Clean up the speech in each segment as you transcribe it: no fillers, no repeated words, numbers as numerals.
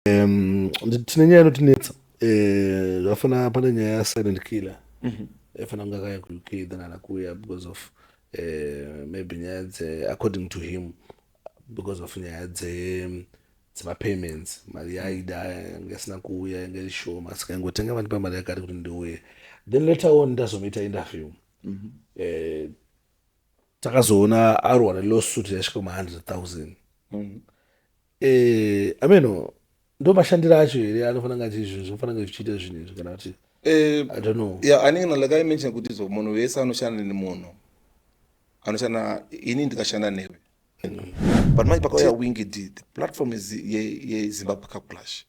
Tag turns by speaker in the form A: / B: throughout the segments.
A: tine nyaya inotinetsa zvafana pane nyaya yasilent killer efana ngakaya ku-UK then anakuya because of maybe nyaya according to him because of nyaya dzema-payments mari yaida ngesina kuuya ngeshoma saka ngotenga vandipa mari yakati kuti ndiuye then later on ndazomuita interview takazoona arwa nelawsuit yasvika ma100,000 ameno ndo mashandiro acho here anofanira ngati izvo zvofanira zvichiita zvinhu izvi kana kuti I don't know.
B: Yeah, anenge like I mentioned kuti izvo munhu wese anoshanda nemunhu anoshanda ini ndikashanda newe but manje pakauya Winky D the platform is yeZimbabwe CupClash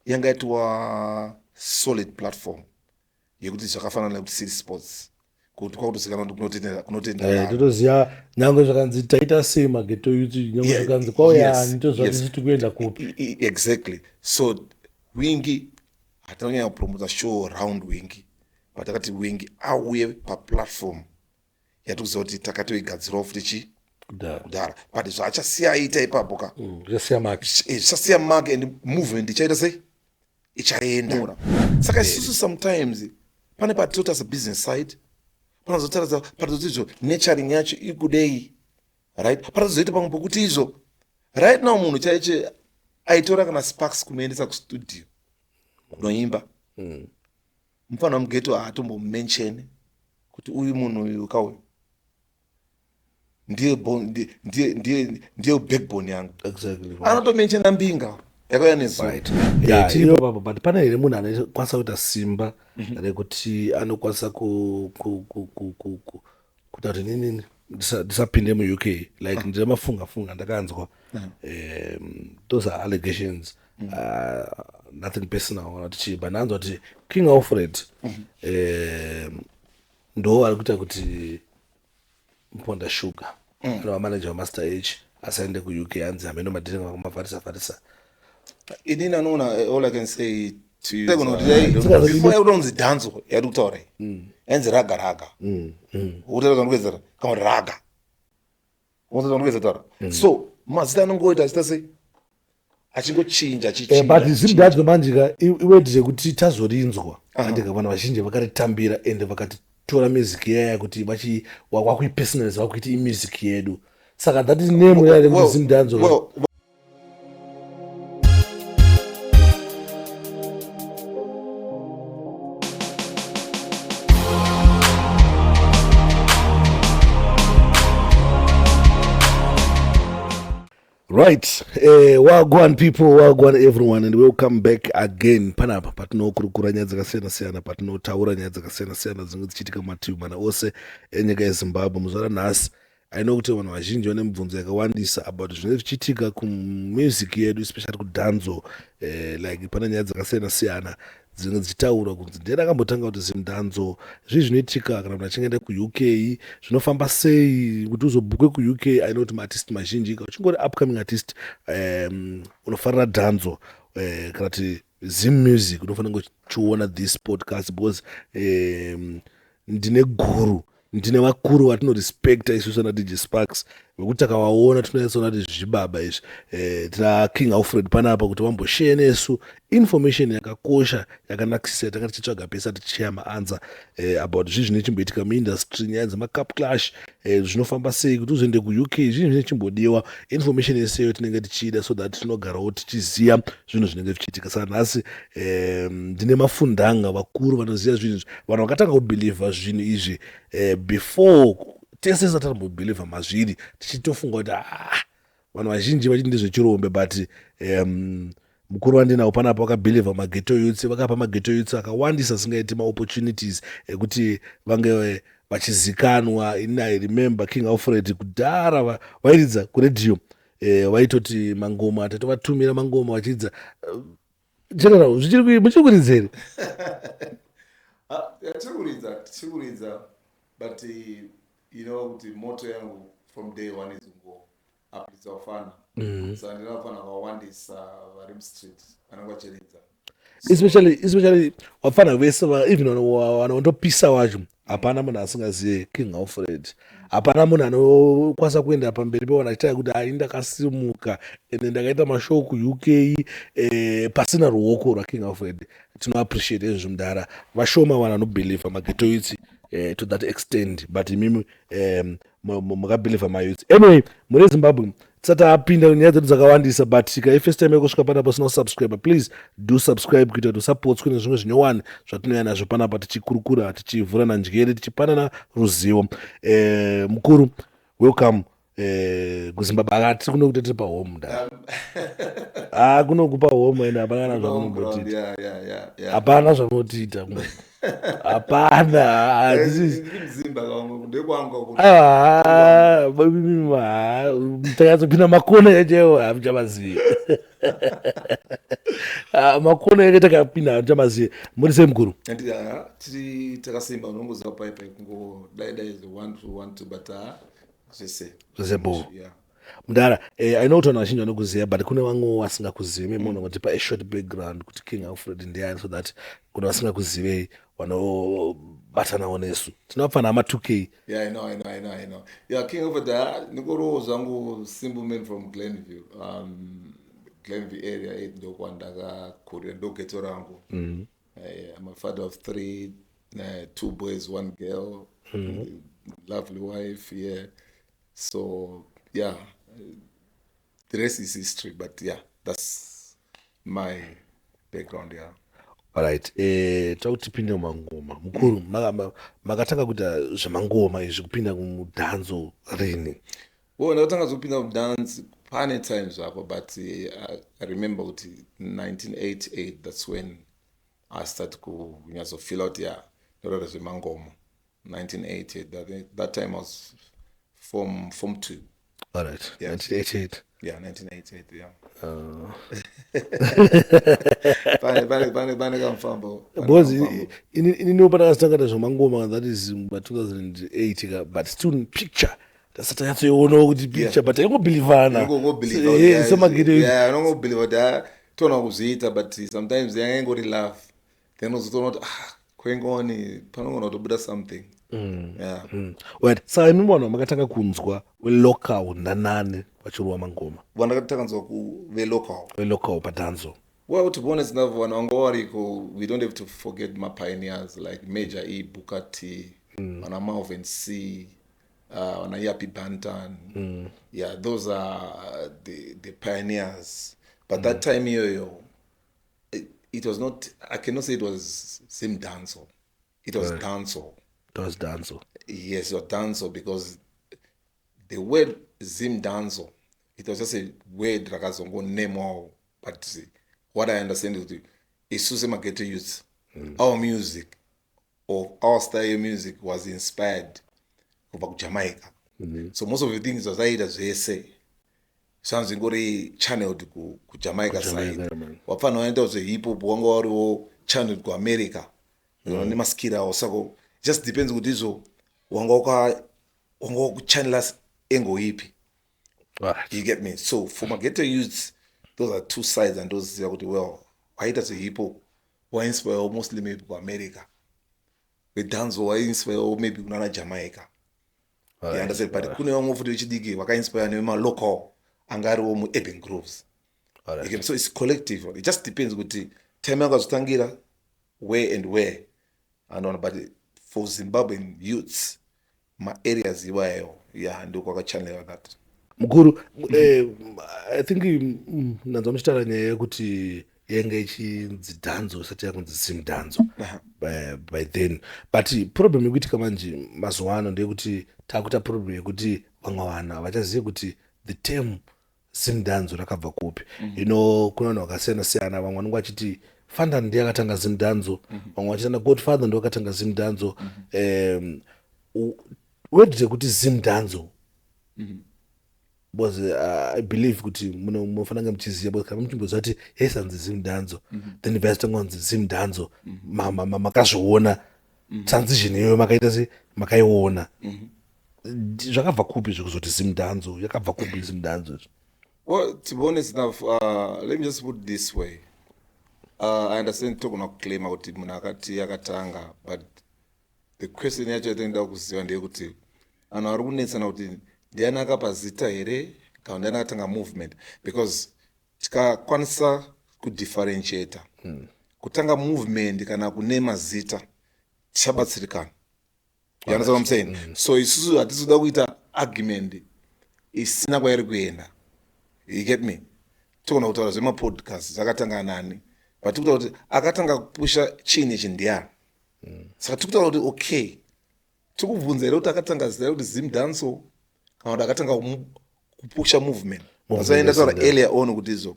B: yangaitwa solid platform yekuti zvakafanana nekuti City Sports kuti kwakutozikanwa kuti kunotenda
A: totoziva nyange zvakanzi taita sei maGhetto youth nyange zvakanzi kwauya ndozvati kuenda kupi
B: exactly so Winky hatanonyanya kupromota show round Winky but takati Winky auye paplatform yatikuziva kuti takatoigadzirawo futi kudhara but zvaachasiya aita ipapo ka zvichasiya mark and movement ichaita sei ichaenda saka isusu sometimes pane patota as a business side panazotaradza patoti izvo nurturing yacho ikudei right patazoita pamwe pokuti izvo right now munhu chaiche aitora kana sparks kumuendesa kustudio kunoimba mufana muGhetto haatombomention kuti uyu munhu uyu kauyu ndiye backbone yangu
A: exactly
B: anotomenshena mbinga yakauya nezuva
A: tiripo papo but pane here munhu anokwanisa kuita simba rekuti anokwanisa kuita kuti nini ndisapinde muUK like ndinemafunga ndakanzwa those are allegations nothing personal but nanzwa kuti King Alfred ndo ari kuita kuti Mponda Sugar manager wamaster H asaende kuUK anzi hameno madhiringa kumavharisa
B: inini anoona all I can say to you before yaudonzi dhanzo yadi kutaura yanzi raga utaaanokwezera kama raga utaaanokwezera taura so mazita anongoita achita sei achingochinja
A: but ZimDancehall manjika iwedire kuti tazorinzwa andika vanhu vazhinji vakaritambira ende vakatitora music yaya kuti vakuipersonalize vakuiti imusic yedu saka that is name yare kuti ZimDancehall right wagwan people wagwan everyone and welcome back again panapa patinokurukura nyaya dzakasiyana-siyana patinotaura nyaya dzakasiyana-siyana dzinenge dzichiitika mumativi mana ose enyika yeZimbabwe muzuva ranhasi aino kuti vanhu vazhinji vane mibvunzo yakawandisa about zvinenge zvichiitika kumusic yedu especially kudhanzo like pane nyaya dzakasiyana-siyana dzinenge dzichitaura kunzi ndakambotanga kuti ZimDancehall zvii zvinoitika kana kuti achingaenda kuUK zvinofamba sei kuti uzobhukwe kuUK aino kuti maartist mazhinji uchingori upcoming artist unofarira dhanzo kana kuti Zim music unofanira kuchiona this podcast because ndine vakuru vatinorespekta isusu ana DJ Sparks vekuti takawaona tinoyatsona kuti zvibaba izvi tina King Alfred panapa kuti vamboshare nesu information yakakosha yakanakisisa yatakati tichitsvaga pesa tichiya maanza about zvii zvinochimboitika muindustry nyaya dzemaCupClash zvinofamba sei kuti uzoende kuUK zvii zvinochimbodiwa information yeseyo tinenge tichida so that tinogarawo tichiziva zvinhu zvinenge zvichiitika saka nhasi ndine mafundanga vakuru vanoziva zvinhu izvi vanhu vakatanga kubhilivha zvinhu izvi before tese satamubhilivha mazviri tichitofunga kuti vanhu vazhinji vachiti ndezvechirombe but mukuru wandinawo panapa vakabhilivha maGhetto youths vakapa maGhetto youths akawandisa singaiti maopportunities ekuti vange vachizikanwa. I remember King Alfred kudhara vairidza kuredio vaitoti mangoma tatovatumira mangoma vachidza general muchiri kuridza here
B: tichikuridza but you know kuti moto yangu from day one is ngo apidza ufana so ndinofana kawandisa vari mustreet vanongocheredza
A: especially wafana vese even vanondopisa wacho hapana munhu asingazive King Alfred, hapana munhu anokwanisa kuenda pamberi pevanhu achitaura kuti hai ndakasimuka ende ndakaita mashow kuuk pasina ruoko rwaKing Alfred. Tinoappreciate izvozvo mudhara, vashoma vanhu vanobhelievha maghetto youths to that extent, but imimi makabhelievha mayouths. Anyway, muri Zimbabwe tisati apinda nyaya dzedu dzakawandisa, but kai first time yekusvika panapa usina kusubscribe, please do subscribe kuita kuti usapotswe nezvimwe zvinyowani zvatinouya nazvo panapa, tichikurukura, tichivhurana njere, tichipanana ruzivo. Mukuru, welcome kuZimbabwe. Akati kuno kuti tiri pahome nda kuno kupa home ende hapana kana zvamunotiita, hapana zvamunotiita, hapana. Takazopinda makona yacho hamuchamazivi. Makona yacho takapinda hamuchamazivi. Muri sei mukuru?
B: Tiri takasimba unongoziva paipai kungodai 1 to 1 to but
A: zvese bo mudara. I know kuti vanhu vazhinji vanokuziva, but kune vamwe vasingakuzivi. Munhu ngotipa short background kuti King Alfred ndiani, so that kuna vasingakuzivei vanobatanawo nesu. Tinopfana hama 2K.
B: Yeah, I know. Yeah, King Alfred, nikoro zangu simple man from Glenview. Glenview area, ndokwandaka kuria ndo Ghetto rangu. I'm a father of 3, 2 boys, 1 girl. Lovely wife, yeah. So yeah, the rest is history, but yeah, that's my background. Yeah.
A: Alright, takutipinde mumangoma mukuru, makatanga kuita zvemangoma izvi kupinda mudhanzo rini?
B: Well, ndakatanga kupinda mudance pane times apo, but I remember kuti 1988, that's when I started to fill out ndoda zvemangoma. 1988, that time I was form 2.
A: All right, yeah. 1988.
B: Yeah, 1988, yeah.
A: Because in no better started as a mangoma, that is by 2008, but still picture. That's a time you know the picture, but I don't believe
B: it. I don't believe that. Turn out it, but sometimes they ain't going to laugh. They also not going on panono to build something. Yeah.
A: Wait, so I remember makataka kunzwa we local nanane pachurwa mangoma.
B: Wanataka kunzwa ku we
A: local padanzo.
B: Well, to be honest, now we don't have to forget my pioneers like Major E, Booker T, Wana Marvin C, Wana Yapi Bantan. Yeah, those are the pioneers. But that time it was not, I cannot say it was ZimDancehall. It was dancehall.
A: It was dancehall.
B: Yes, it was dancehall because the word ZimDancehall, it was just a word rakazongo name wow. But what I understand is it's Ghetto youth. Our music or our style of music was inspired from Jamaica. So most of the things was either they say. Sounds ngori channeled ku Jamaica side. Wapana wenda was hip hop wanga wari channeled ku America. You know, nemaskira osako. Just depends with izo wanga ku channelers engo hippie.
A: Right.
B: You get me? So for my Ghetto youths, those are two sides, and those are well. Why does a hip hop? Why inspire mostly maybe ku America? We dance why inspire maybe kunana Jamaica. You understand? But kune wanga futhi chidigi waka inspire nema local. Angari mu urban grooves. Right. So it's collective. It just depends kuti time yakazotangira where and where. But for Zimbabwean youths, my areas iwayo, yeah, and do channel like that.
A: Mukuru, I think nanzomishitara nyaya yekuti yenga ichinzi dhanzo isati yakunzi ZimDancehall by then. But problem yekuitika manje mazuva ano ndeyekuti takuita problem yekuti vamwe vanhu havachazivi kuti the term ZimDancehall rakabva kupi. You know, kuna vanhu vakasiyana-siyana, vamwe vanenge vachiti Fanda ndiye akatanga ZimDancehall, vamwe vachitanda Godfather ndiye akatanga ZimDancehall. Where did kuti ZimDancehall? Because I believe kuti munofananga muchiziva because kama muchimboziva kuti yesanzi ZimDancehall, then vazitanganzi ZimDancehall, makazviona transition iyoyo makaita se makaiona. Zvakabva kupi zvekuzoti ZimDancehall? Yakabva kupi ZimDancehall?
B: Well, to be honest enough, let me just put it this way. I understand talking about claim about munakati yakatanga, but the question yacho yatoenda kuziva ndeyekuti anhu ari kunetsana kuti ndiani akapa zita here kana ndiani akatanga movement, because tikakwanisa kudifferentiata kutanga movement kana kunema zita tichabatsirikana. You understand what I'm saying? So isusu hatisi kuda kuita argument isina kwairi kuenda. You get me? Tikona kutaura zvemapodcast akatanga nani, but tikutaura kuti akatanga kupusha chini chindiani. Saka tikutaura kuti okay, tikubvunza here kuti akatanga zita kuti ZimDancehall kana kuti akatanga kupusha movement. Pasaenda taura earlier on kuti izvo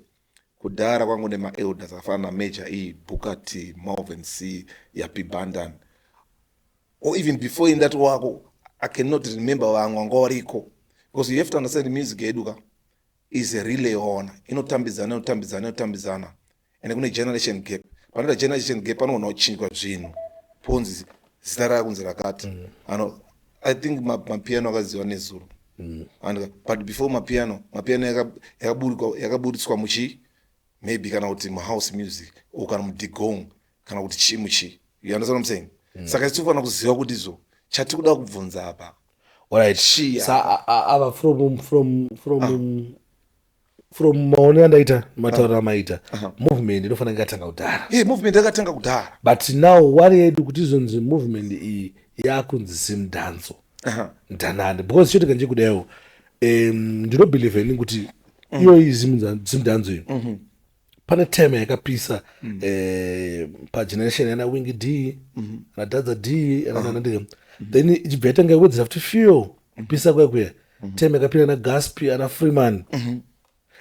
B: kudhara kwangu nemaelders akafanana naMajor E, Booker T, Malvin C, Yapi Bandan, or even before in that wako, I cannot remember wangu wanga wariko, because you have to understand the music eduka is a relay on inotambizana and kune generation gap. Panota generation gap anoonochinjwa zvinhu ponzi zita rakunzi rakati. I think mapiano akaziva nezuro. But before mapiano yakaburitswa muchi maybe kana kuti house music or kana mudigong kana kuti chimuchi. You understand what I'm saying? Saka tifanira kuziva kuti izvo chatiri kuda kubvunza apa.
A: Alright. Ava from maone andaita mataura amaita movement inofanira ikatanga kudhara.
B: Movement yakatanga kudhara.
A: But now wari yedu kuti izonzi movement iyi yakunzi ZimDancehall ndanande, because chotika nje kudayo ndinobelieve ini kuti iyo ZimDancehall iyi pane time yakapisa pageneration yana Winky D anadadza D ananandika then ichibva yatanga words have to feel kupisa kwekwe time yakapinda na Gaspi ana Freeman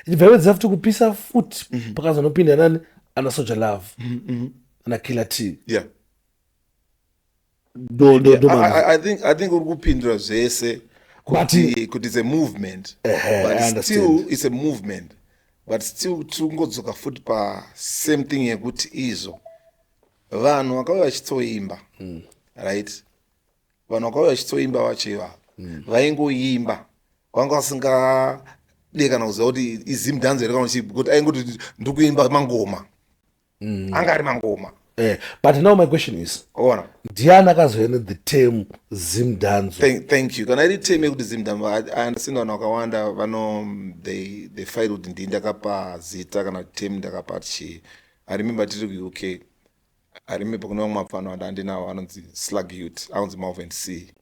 A: ichibva words have to kupisa futi pakazonopinda nani ana Soldier Love ana Killer T.
B: Yeah. I think uri kupindura zvese kuti it's a movement, but still it's a movement, but still tungodzoka futi pa same thing yekuti izvo vanhu vakauya vachitsoimba, right? Vanhu vakauya vachitsoimba vachiva vaingoimba vanga vasingade kana kuziva kuti izimDancehall here kana chipi, kuti aingoti ndikuimba mangoma anga ari mangoma.
A: But now my question is, ndiani akazoenda the term ZimDancehall?
B: Thank you. Kana iri term yekuti ZimDancehall, I understand vanhu vakawanda vano they fight kuti ndini ndakapa zita kana term ndakapa chi. I remember tiri ku UK. I remember kuna vamwe mafano andinawo anonzi Slug Youth, anonzi Malvin C,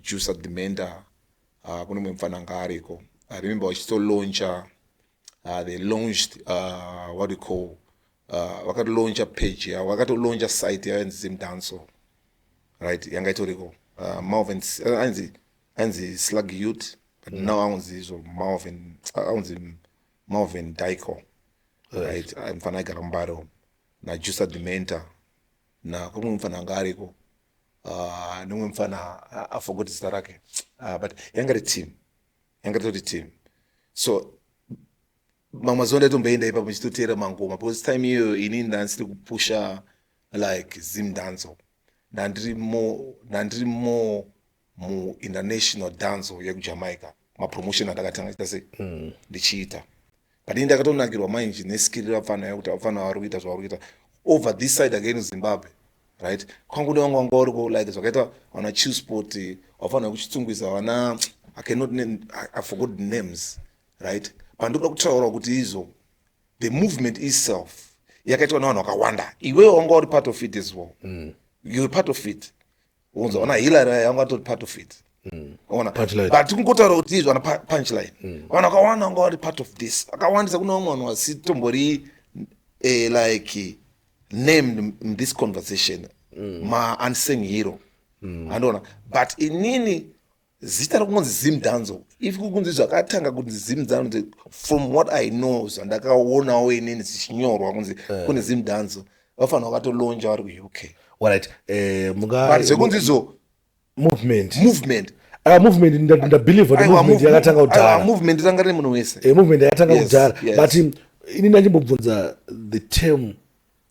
B: Juice at the Menda, kune mumwe mufana ngariko. I remember vachitolauncha, they launched what do you call wakatolauncha page yavo, wakatolauncha site yavo yanzi ZimDancehall, right? Yanga itoriko Malvin anzi Slug Youth, but now anzi izvo Malvin Daiko, right? Mfana aigara Mbaro na Juice at the Menta na kumwe mfana anga ariko nomwe mfana afogoti zita rake, but yanga tori team. So mamwe zonda tomboenda ipapo ndichitotera mangoma, because time iyo ini ndansiri kupusha like ZimDancehall ndandiri more mu international dancehall yekujamaica, mapromotion andakatanga chita sei ndichiita, but ini ndakatonakirwa mainji neskill vafana yekuti vafana vari kuita zvavari kuita over this side again Zimbabwe, right? Kwangu nevanga vanga variko like zvakaita vana Chill Sport vafana vekuchitsungwisa vana I forgot the names, right? Pandikuda kutaura kuti izvo the movement itself yakaitwa navanhu vakawanda, iwewe wanga uri part of it as well. You're part of it. Unza ona Hillary yanga tori part of it. Ona but kungotaura kuti izvo ana punchline vanhu vakawanda vanga vari part of this, akawandisa kuna vamwe vanhu vasitombori like named in this conversation, ma unsung hero, andona, but inini zita rokunzi ZimDancehall, if kukunzi zvakatanga kuti ZimDancehall, from what I know zvandakaonawo inini zvichinyorwa kunzi kune ZimDancehall vafanira vakatolauncha vari ku UK.
A: Alright,
B: but zvekunzi izvo
A: movement
B: ndabelieve
A: kuti movement yakatanga kudhara,
B: movement tanga rine munhu wese,
A: movement yakatanga kudhara, but ini ndachimbobvunza the term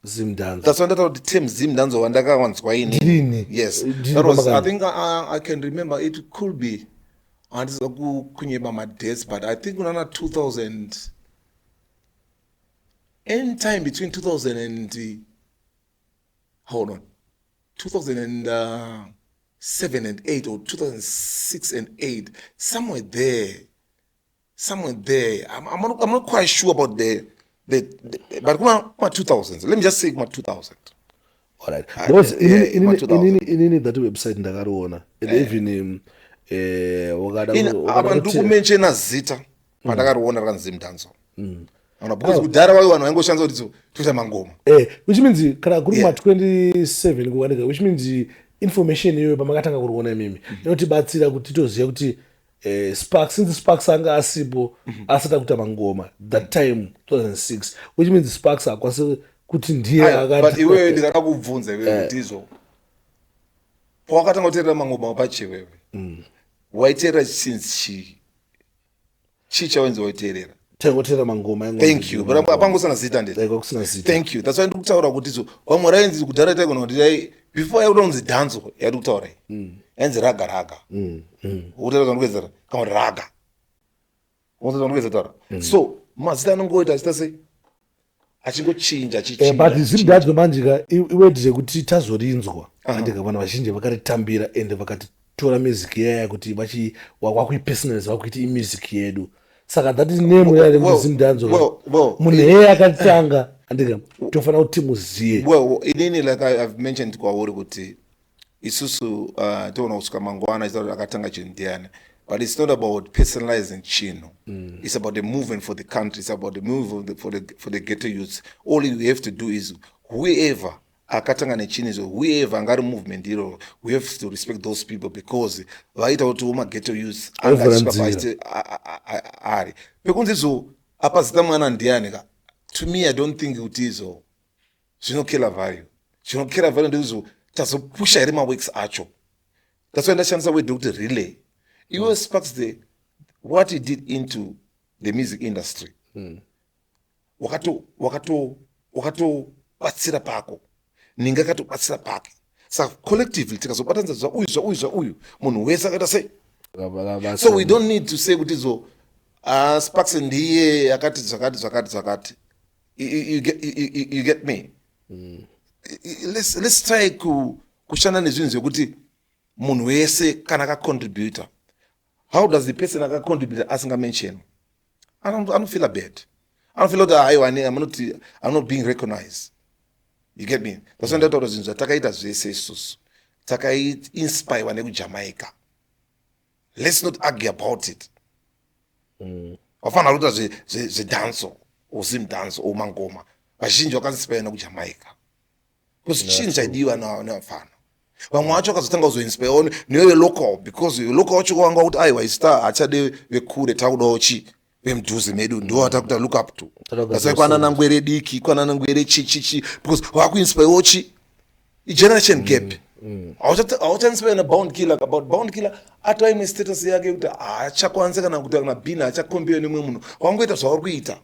A: ZimDancehall.
B: That's why the term ZimDancehall wandakawanzwa ini. Yes. That was, I think I can remember it could be kunyeba my days, but I think unana 2000 any time between 2000 and hold on 2000 and 2007 and 8 or 2006 and 8, somewhere there. I'm not quite sure about but kuma 2000s. Let me just say kuma 2000.
A: All right. Because in that website ndakaona and even
B: abantu kumenshena zita pandakariona rakanzi ZimDancehall. Because kudhara vanhu vaingoshandisa kuti toita mangoma.
A: Which means kana kuri ma 27 kuwanika, which means information iyoyo pamakatanga kuona mimi inotibatsira kuti toziya kuti Sparks, since Sparks anga asipo asata kuita mangoma that time 2006, which means Sparks akwanisa kuti ndiye akati.
B: But iwewe ndakakubvunza iwewe kuti izvo pawakatanga kuteerera mangoma pache wewe waiteerera since chi chawenzi waiteerera
A: tangoteerera mangoma yangu.
B: Thank you. But apangosana zita ndete. Thank you. That's why ndikutaura kuti izvo vamwe rainzi kudhara taigona kuti before yakuda kunzi dhanzo yadi kutaura yanzi raga utata kanokwezera kama raga utata kanokwezera taura so mazita anongoita achita sei achingochinja
A: but ZimDancehall manjika iwedire kuti tazorinzwa andika vanhu vazhinji vakaritambira ende vakatitora music yaya kuti vakuipersonalize vakuiti imusic yedu saka that is name yale kuti ZimDancehall munhu yeye akatanga andika tofanira kuti muziye.
B: Well, inini like I've mentioned kwauri kuti isusu toona kusvika mangwana isati akatanga chinhu ndiani, but it's not about personalizing chino. It's about the movement for the country. It's about the movement for the ghetto youths. All you have to do is whoever akatanga nechinizo, whoever angari movement hero, we have to respect those people because vaita kuti uma ghetto youths angasvika ari pekunzi izvo apa zita mwana ndiani ka. To me, I don't think it is all. Zvinokela value. Zvinokela value ndizvo tazopusha here maworks acho. That's why ndashandisa we Dr. Relay. You Sparks what he did into the music industry. Wakato batsira pako. Ninga kato batsira pake. So collectively tikazobatanza uyu munhu wese akaita sei. So we don't need to say kuti izvo Sparks ndiye akati zvakati. You get me. Let's try kushanda nezvinhu zvekuti munhu wese kana akacontributor. How does the person akacontributor asinga mention? I don't feel bad. I don't feel like I'm not being recognized. You get me? That's why ndataura zvinhu zvatakaita zvese isusu takainspire nekujamaica. Let's not argue about it. Wafana kuita zvedanso or ZimDancehall or mangoma vazhinji vakainspire nekujamaica because chinhu chaidiwa nevafana vamwe vacho vakazotanga kuzoinspire newe local because local wacho wanga kuti aiwa istar achade vekure takudawo chi vemudhuze medu ndo vatakuta look up to. That's kwanana ngwere diki kwanana ngwere chi because vakuinspire chi generation gap. Auchainspire naBound Killer about Bound Killer ataime status yake kuti achakwanisa kana kuti kana bina achakombire nemwe munhu wangoita zvauri kuita.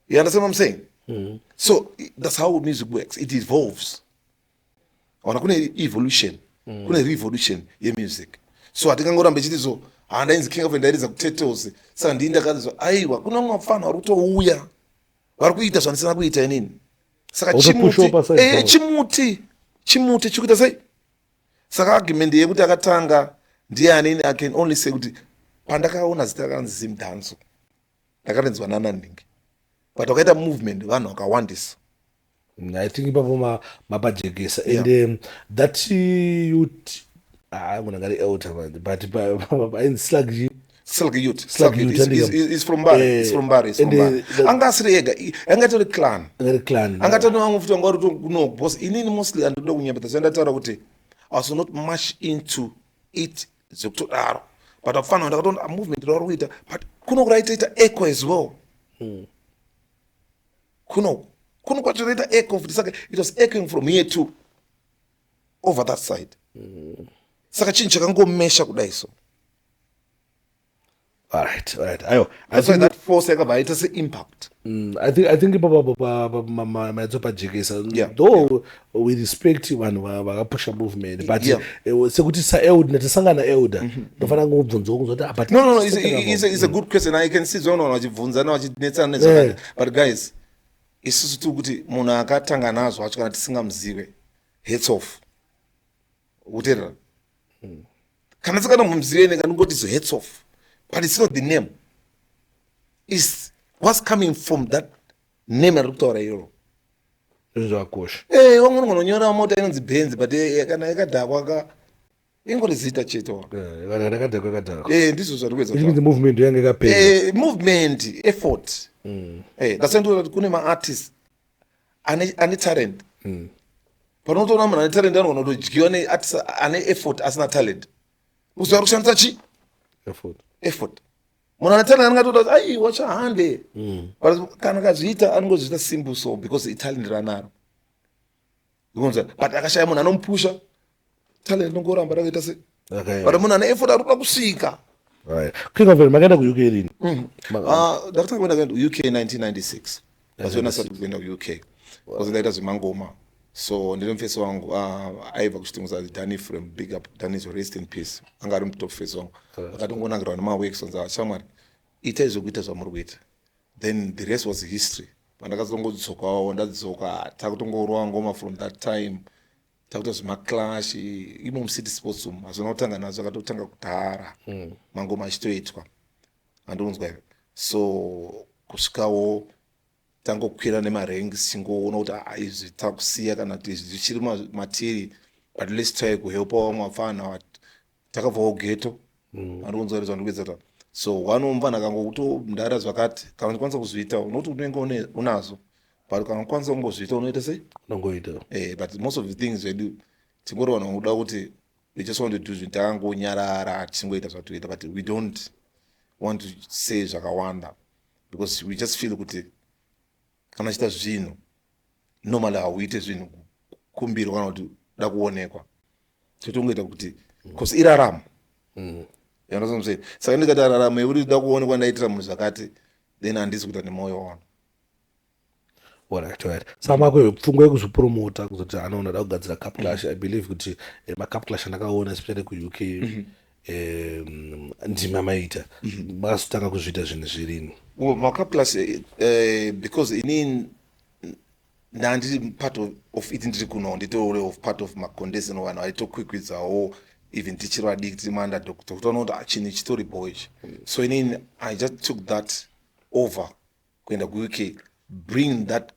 B: You understand what I'm saying? So that's how music works. It evolves. Kuna evolution, kuna revolution ye music. So atingangoramba chitizo ndainzi king of ndairiza kutetozi saka ndinda kazo aiwa kuna mafana vari kutouya vari kuita zvanisana kuita inini saka chimuti chikuita sei saka argument yekuti akatanga ndiani I can only say kuti pandakaona zita rakanzi ZimDancehall ndakarinzwa naNaKing but wakaita movement vanhu vakawandisa.
A: I think ipapo mapajekesa and that youth ngari elder but in Slug
B: youth is from Bari. Angasiri ega angatori clan angatano vangu futi vanga vari no boss inini mostly andoda kunyembedza sendataura kuti I was not much into it zvekutodaro but afana ndakatoona a movement rauri kuita but kuno kuraitoita echo as well. Kuno kwatoita echo futi saka it was echoing from here to over that side. Saka chinhu chakangomesha kudai so.
A: All right.
B: That's why that force yakabva yaita se-impact.
A: I think maitso pajekesa though we respect vanhu vakapusha movement but sekuti saeld natisangana elder ndofanira ngobvunzawo kuzoti but
B: no it's a good question. I can see zvaona vanhu vachibvunzana vachinetsana nezvakati but guys isusu tiri kuti munhu akatanga nazvo acho kana tisingamuzive hats off kuteerera kana tsakana mumzireni kanongoti zo heads off, but it's not the name. It's what's coming from that name ari kutaura iro.
A: Zvakosha.
B: Vamwe vanonyora mota inonzi Benz, but kana yakadhakwa ka ingori zita cheto. Ndizvo zviri kuedza.
A: The movement yange yakapera.
B: Movement, effort. That's why ndoti kune ma-artists ane talent. Panotoona munhu ane talent anogona kutodyiwa ne-artist ane effort asina talent. Uziva kushandisa chi? Effort. Munhu ane talent angatoti ai wacha hande. But kana kazviita anongozviita simple so because italent ranaro. But akashaya munhu anomupusha talent nongoramba rakaita se. But munhu ane effort ari kuda kusvika.
A: Right. King of it, makaenda ku UK lini?
B: Ndakatanga kuenda ku UK in 1996. That's when I started kuenda ku UK. Because ndaita zvemangoma. So ndine mufesi wangu aibva kuchitunguza Danny from Big Up, Danny is rest in peace. Anga ari mutop face wangu. Akatongonangirwa nema-works onza shamwari. Itai zvokuita zvamuri kuita. Then the rest was history. Pandakazongodzokawo ndadzoka takutongorwa ngoma from that time. Takuita zvemaclash imo mucity sports room. Hazvina kutanga nazvo, akatotanga kudhara. Mangoma achitoitwa. Andonzwa here. So kusvikawo tangokwira nemaranks tingoona kuti izvi takusiya kana kuti izvi zvichiri matiri, but let's try kuhelpa vamwe vafana. Takabvawo Ghetto. Andonzwa here zvandikuedza kutaura. So wanomva akangokutomudhara zvakati kana uchikwanisa kuzviita unoti unenge unazo, but kana ukwanisa kungozviita unoita sei?
A: Unongoita.
B: But most of the things vedu tingori vanhu vanoda kuti we just want to do zvinhu takangonyarara tichingoita zvatoita, but we don't want to say zvakawanda because we just feel kuti kana chita zvinhu normally hauite zvinhu kukumbirwa kana kuti da kuonekwa, totongoita kuti because iraramo. You know what I'm saying? Saka ndikati ararame uri da kuonekwa ndaitira munhu zvakati, then handisi kuita nemwoyo wano.
A: Alright. Sama kwe pfungwa yekuzvipromota kuzoti anoona da kugadzira CupClash. I believe kuti ma-CupClash andakaona especially ku UK ndima maita. Makazotanga kuzviita zvinhu zvirini?
B: Well, ma-CupClash because inini ndandiri part of it ndiri kuno nditori of part of ma-contestant vanhu aitokwikwizawo even tichiri vadiki tiri ma-underdog tokutoona kuti chinhu chitori boy. So inini I just took that over kuenda ku UK, bring that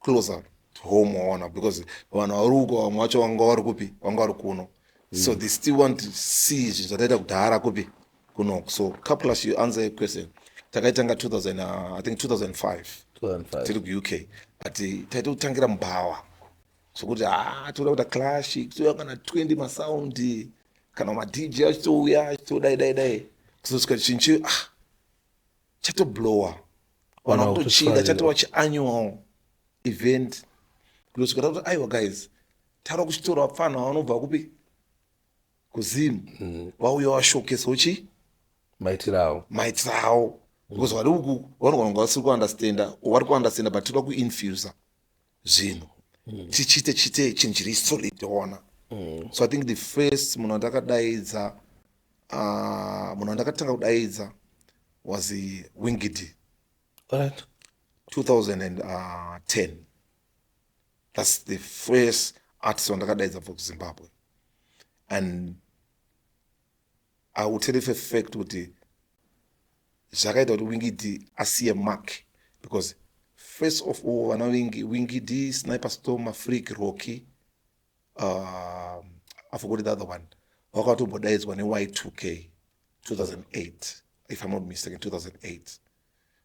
B: closer to home waona, because vanhu vari uko vamwe vacho vanga vari kupi, vanga vari kuno. So they still want to see zvinhu zvataita kudhara kupi kuno. So CupClash, you answer your question, takaitanga 2005 tiri ku UK, but taita kutangira mubhawa zvokuti toda kuita clash kutoya kana 20 masaundi kana madj achitouya achitodai kuzosvika chinhu chatoblowa, vanhu vakutochinga chatova chiannual event kuzosvika takuti aiwa guys taura kuchitora vapfana vanobva kupi kuzim vauya vashokesawo chi
A: maitirawo
B: because vari uku vanogona kunga vasiri kuandastanda vari kuandastanda but toda kuinfusa zvinhu tichite chinhu chiri solid waona. So I think the first munhu andakadaidza munhu andakatanga kudaidza was Winky D.
A: Alright.
B: 2010. That's the first artist wandakadaidza for Zimbabwe, and I will tell you for a fact kuti zvakaita kuti Winky D asiye mark, because first of all vana Winky D, Sniper Storm, Freak, Rocky, I forgot the other one, wakatobhodaidzwa ne-Y2K 2008 if I'm not mistaken, 2008,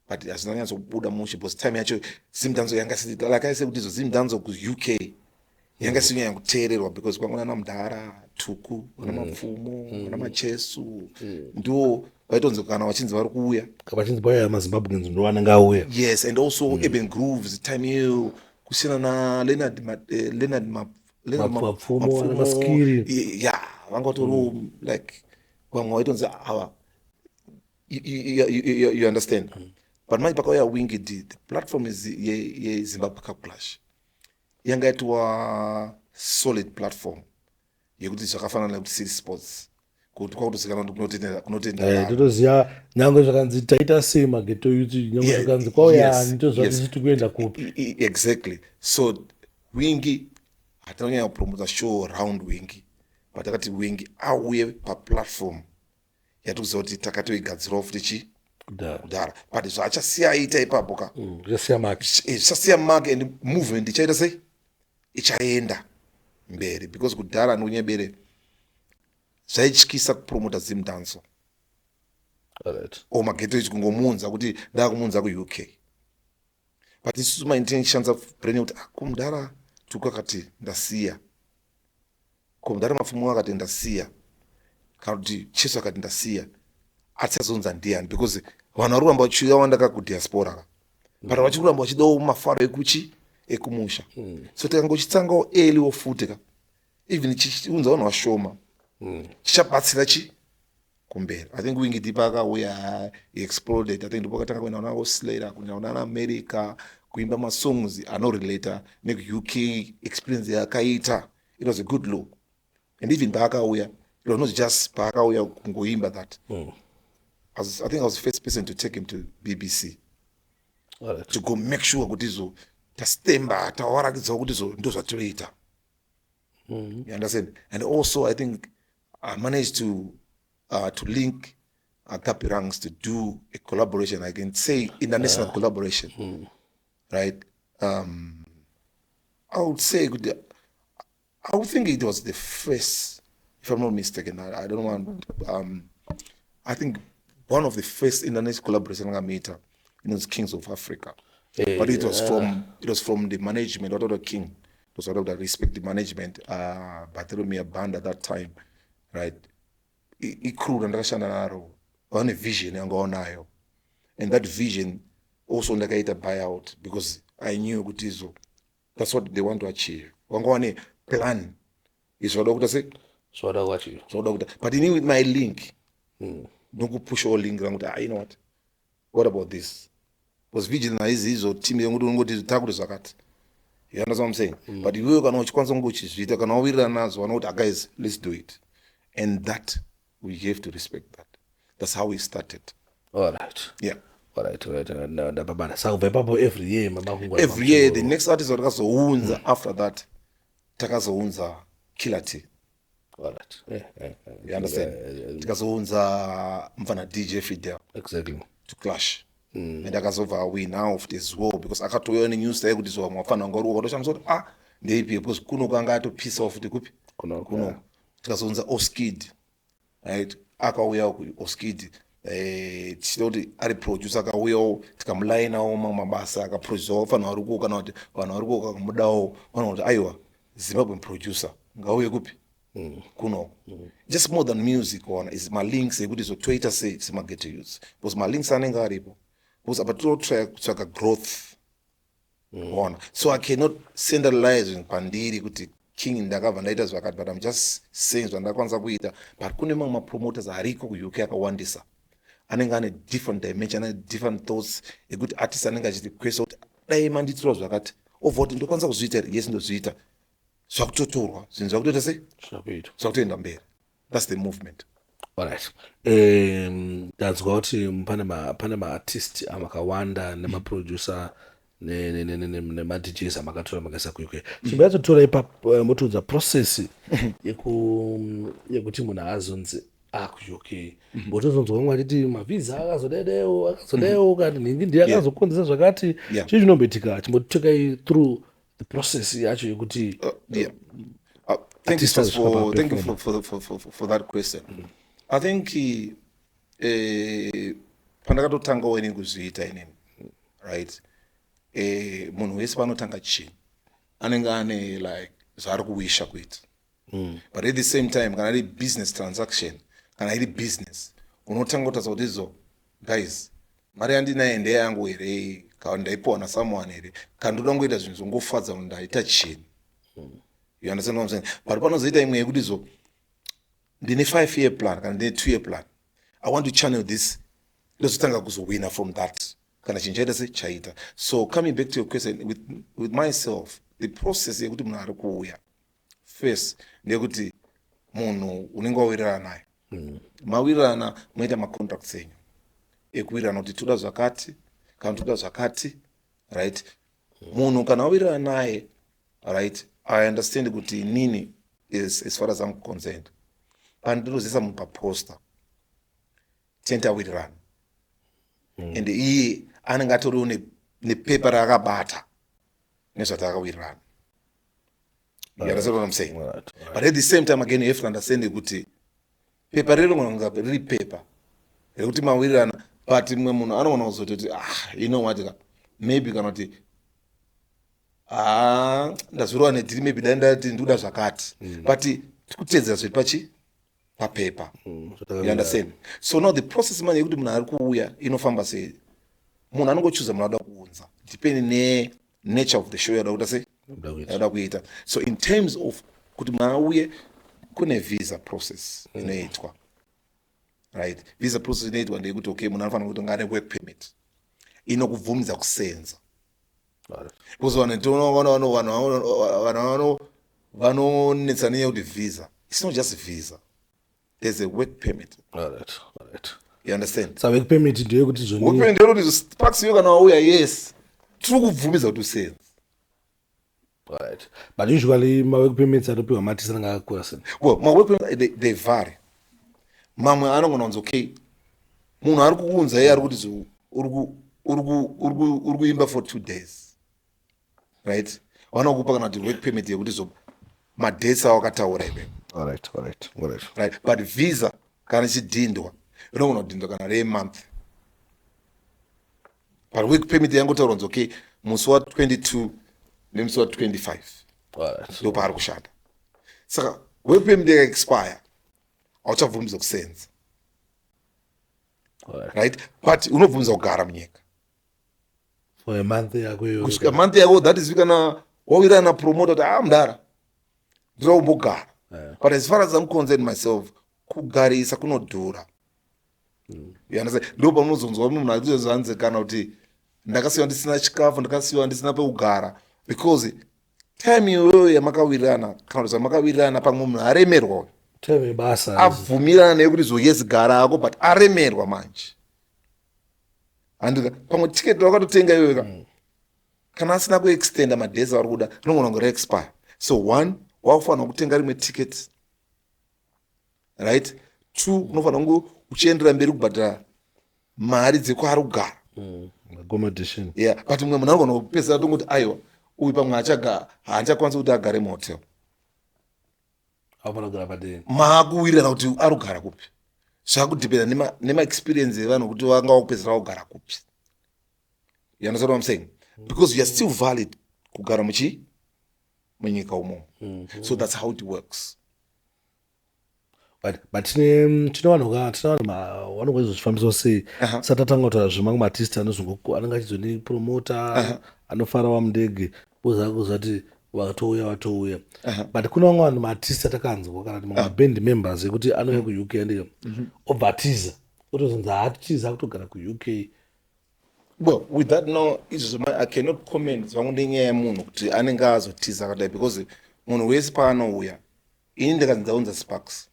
B: but hazvina nyatsobuda mushe because time yacho ZimDancehall yanga isati, like I said, kuti izo ZimDancehall ku UK yanga isiri kunyanya kuteererwa because kwanga na mudhara Tuku, na mapfumo, na machesu, ndo vaitonzi kana vachinzi vari kuuya
A: vachinzi vauya maZimbabweans ndo vanenge auya.
B: Yes, and also Urban Grooves time hiyo kusina na Leonard
A: mapfumo na maskiri,
B: vanga vatori like vamwe vaitonzi awa, you understand. But manje pakauya Winky D, the platform is yeZimbabwe CupClash yanga yaitwa solid platform yekuti zvakafanana nekuti City Sports kuti kwakutozikana kuti kunotenda
A: totoziva nyange zvakanzi taita sei maGhetto youth, nyange zvakanzi kwauya ndozvati kuenda kupi.
B: Exactly. So Winky hatinonyanya kupromota show round Winky, patakati Winky auye paplatform yatikuziva kuti takatoigadzirawo futi kudhara but zvaachasiya aita ipapo ka zvichasiya make and movement ichaita sei ichaenda mberi because kudhara ndikunyebere zvaityisa kupromota ZimDancehall mageto ichi kungomuunza kuti ndakumuunza kuuk but isusu maintentions of brain kuti kumudhara tuku akati ndasiya kumudhara mapfumo akati ndasiya kana kuti Chesu akati ndasiya atisazonza ndiani because vanhu vari kuramba vachiwanda kakudhiaspora but vachiri kuramba vachidawo mafaro ekuchi ekumusha so tikangochitsangawo earlywo futi ka even chichiunza vanhu vashoma chichabatsira kumberi. I think Winky D pakauya exploded. I think ndipo katanga kuenda nawo Slayer kuenda na America kuimba masongs anorelate neuk experience yakaita. It was a good look. And even pakauya it was not just pakauya kungoimba that. I think I was the first person to take him to BBC. To go make sure kuti zo tastemba tawarakidza kuti zo ndo zvatoita. You understand? And also I think I managed to link Kapi Ranks to do a collaboration. I can say international collaboration, right? I would say I would think it was the first, if I'm not mistaken. I don't want. I think one of the first international collaboration I made, was Kings of Africa, but it was from the management, or the king. It was sort of the respective management. Bartholomew band at that time, right? Ikuru ndakashanda naro vane vision yangaonayo, and that vision also ndakaita buyout because I knew kuti izo that's what they want to achieve. Wangawane plan izvoda kuita sei zvoda kuita but ini with my link ndokupush all link rangu kuti you know what about this because vision haizi izo team yangu ngoti takuti zvakati. You understand what I'm saying? But iwewe kana uchikwanisa kungochizviita kana wawirirana nazo vanoti guys let's do it, and that we have to respect that. That's how we started.
A: All right.
B: Yeah.
A: All right. Babana. So every year,
B: every year, the next artist takazounza after that, takazounza Killer T.
A: All right.
B: You understand? Takazounza mfana DJ Fidel.
A: Exactly.
B: To clash. And takazova win now of this war because akatoya ne news tay kuti so mafana ngoro kodosha msoti ndeipi because kuno kanga to piece off the kupi. Kuno. Takazounza Oskid. Right, akauya Oskid tichiti ari producer akauyawo tikamulainawo mabasa akaprodusawo fanhu vari kuo kana kuti vanhu vari kuo kakamudawo vanhu kuti aiwa Zimbabwe producer ngauye kupi kuno just more than music ona is malinks ekuti zotoita sei semageto youths because malinks anenge aripo because apa totry kutsvaka growth ona so I cannot centralize pandiri kuti King ndakabva ndaita zvakati but I'm just saying zvandakwanisa kuita but kune mamwe mapromoters ariko kuuk akawandisa anenge ane different dimension ane different thoughts ekuti artist anenge achitikwesa kuti dai mandiitirawo zvakati obva kuti ndokwanisa kuzviita yes ndozviita zvakutotorwa zvinhu zvakutoita sei zvakutoenda mberi. That's the movement.
A: Alright. Ndanzwa kuti pane maartist amakawanda nemaproducer nema-DJs amakatora makaisa kuuk. Chimbayatotora ipapo motoudza process yekuti munhu azonzi akuuk. Mbotozonzwa vamwe vachiti mavhiza akazodewo kati nhingi ndiye akazokonzesa zvakati. Chii chinomboitika chimbotokai through the process yacho yekuti
B: thank you for that question. I think pandakatotanga inini kuzviita inini right munhu wese panotanga chinhu anenge ane like zvaari kuwisha kuita but at the same time kana iri business transaction kana iri business unotanga kutaridza kuti izo guys mari yandinaye ndeyangu here kana ndaipiwa nasomeone here kana ndoda kungoita zvinhu zvongofadza kuti ndaita chinhu. You understand what I'm saying? But panozoita imwe yekuti izo ndine 5-year plan kana ndine 2-year plan I want to channel this ndozotanga kuzowina from that kana chinhu chaita sechaita. So coming back to your question with myself the process yekuti munhu ari kuuya first ndeyekuti munhu unenge wawirirana naye mawirirana moita macontracts enyu ekuwirirana kuti toda zvakati kana toda zvakati right. Munhu kana wawirirana naye right I understand kuti nini is as far as I'm concerned. Pandinozisa munhu paposter tentawirirana and iye anenge atoriwo nepepa raakabata nezvatakawirirana. You understand what I'm saying?
A: Right.
B: But at the same time again you have to understand kuti pepa rinogona riri pepa rekuti mawirirana, but mumwe munhu anogona kuzototi you know what, maybe kana kuti ndazvirova nedhiri maybe ndati ndoda zvakati, but tikutedzera zviri papepa. You understand? So now the process manje yekuti munhu ari kuuya inofamba sei. Munhu anongochuza munhu anoda kuunza depending nature of the show yada kuita sei yada kuita. So in terms of kuti munhu auye kune visa process inoitwa, right? Visa process inoitwa ndeyekuti okay munhu anofanira kuti ngane work permit inokubvumidza kusenza. Because vanonetsa nenyaya yekuti visa, it's not just visa, there's a work permit.
A: All right.
B: You understand?
A: So work permit ndiyo kuti zvoni.
B: Work permit ndiyo kuti sparks yo kana wauya, yes, tiri kubvumidza kuti usenze.
A: All right. But usually my work permits anopiwa matisa nanga akura sei.
B: Well, my work permits they vary. Mamwe anogona kunzi okay, munhu ari kuunza iye ari kuti uri kuimba for 2 days. Right? Vanokupa kana kuti work permit yekuti madates awakataura iwe.
A: All right.
B: Right? But visa kana ichidhindwa inogona kudhindwa kana re-month. But work permit yangotaura kunzi okay, musi wa22 nemusi wa25 ndo paari kushanda. Saka work permit yakaexpire auchabvumidzwa kusenza. Right? But unobvumidzwa kugara munyika
A: for a month yako iyo.
B: Kusvika month yako, that is kana wawira na promoter kuti mudara ndira umbogara. But as far as I'm concerned myself, kugarisa kunodhura. You understand? Ndo pamunozonzwa munhu achizozvanze kana kuti ndakasiyiwa ndisina chikafu, ndakasiyiwa ndisina pekugara, because time iyoyo yamakawirirana kana kuti makawirirana pamwe munhu aremerwa,
A: time basa
B: abvumirana nekuti zoyesi gara ako, but aremerwa manje. And pamwe tiketi wakatotenga iyoyo kana asina kuextenda madhezi ari kuda rinogona kunge re-expire. So one, wakufanira kutenga rimwe tiketi, right? Two, unofanira kunge uchiendera mberi kubhadhara mari dzekwaari kugara,
A: accommodation.
B: Yeah, but mumwe munhu anogona kupedzisira tongoti aiwa uyu pamwe haachakwanisa kuti agare muhotel.
A: Afanira kugara padeni.
B: Maakuwirirana kuti ari kugara kupi. Zvakudhipenda nemaexperience evanhu kuti vanga vakupedzisira kugara kupi. You understand what I'm saying? Because you are still valid kugara munyika umo. So that's how it works.
A: But tine vanhu vanonga izozvifambiswa sei satatanga kutaura zvemamwe maartist anenge achizoni promota anofara wamundege poza kuzati watouya. But kuna vamwe vanhu maartist atakanzwa kana kuti mamwe maband members ekuti anouya kuuk andika obva atiza otozonzi haatiza kutogara kuuk.
B: Well, with that now, I cannot comment zvangu nenyaya yemunhu kuti anenge azotiza akadai, because munhu wese paanouya ini ndikandidzaunza Sparks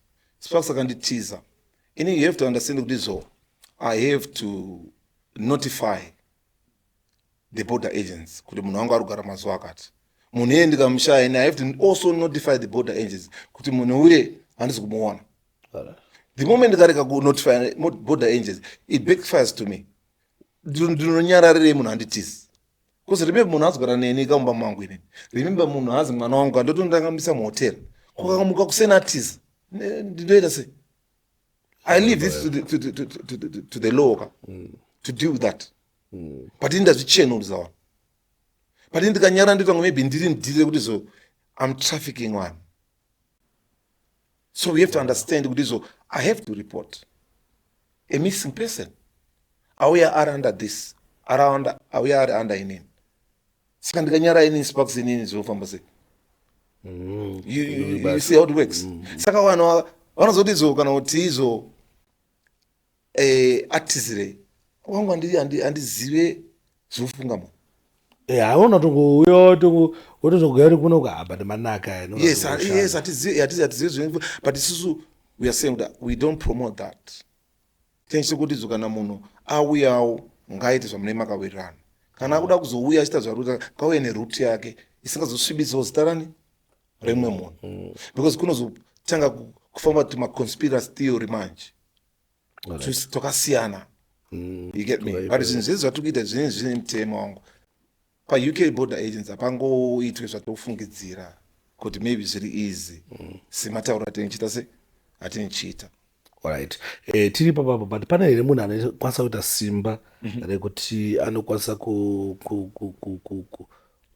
B: akanditiza. You have to understand kuti I have to notify the border agents kuti munhu wangu ari kugara mazuva akati. Munhu iye ndikamushaya I have to also notify the border agents kuti munhu uye handisi kumuona. The moment ndikareka kunotify border agents, it backfires to me. Ndinonyararire munhu handitizi. Because remember munhu azogara neni kaumba mangu inini. Remember munhu hazi mwana wangu ndotondangamisa muhotel. Kwakamuka kusena atiza. Ndinoita sei? I leave this to the law to deal with that. But ndazvichenuruza vanhu. But ndikanyara nditanga maybe ndiri ndire kuti I'm trafficking one. So we have to understand kuti I have to report a missing person. We are under this. We are under inini. Saka ndikanyara inini Sparks inini zvinofamba sei? You see how it works. Saka vanhu vanozoti kana kuti atizire wangu handizive zvofunga munhu.
A: Haona tongouya wotozogari kuno kuhamba nemanaka.
B: Yes, hatizive zvinhu, but isusu we are saying that we don't promote that. Tenchi kuti kana munhu auyawo ngaite zvamune makawirirana. Kana akuda kuzouya achita zvaruta kauye neruti yake isingazosvibisa zita rani remwe munhu because kunozotanga kufamba kuti maconspiracy theory manje tokasiyana. You get me? But zvinhu zvezi zvatiri kuita zvinenge zvine mutemo wangu pa-UK border agents hapangoitwe zvatofungidzira kuti maybe zviri easy sematauro atinichita se atinichita.
A: Alright. Tiri papapo but pana here munhu anokwanisa kuita simba rekuti anokwanisa kuita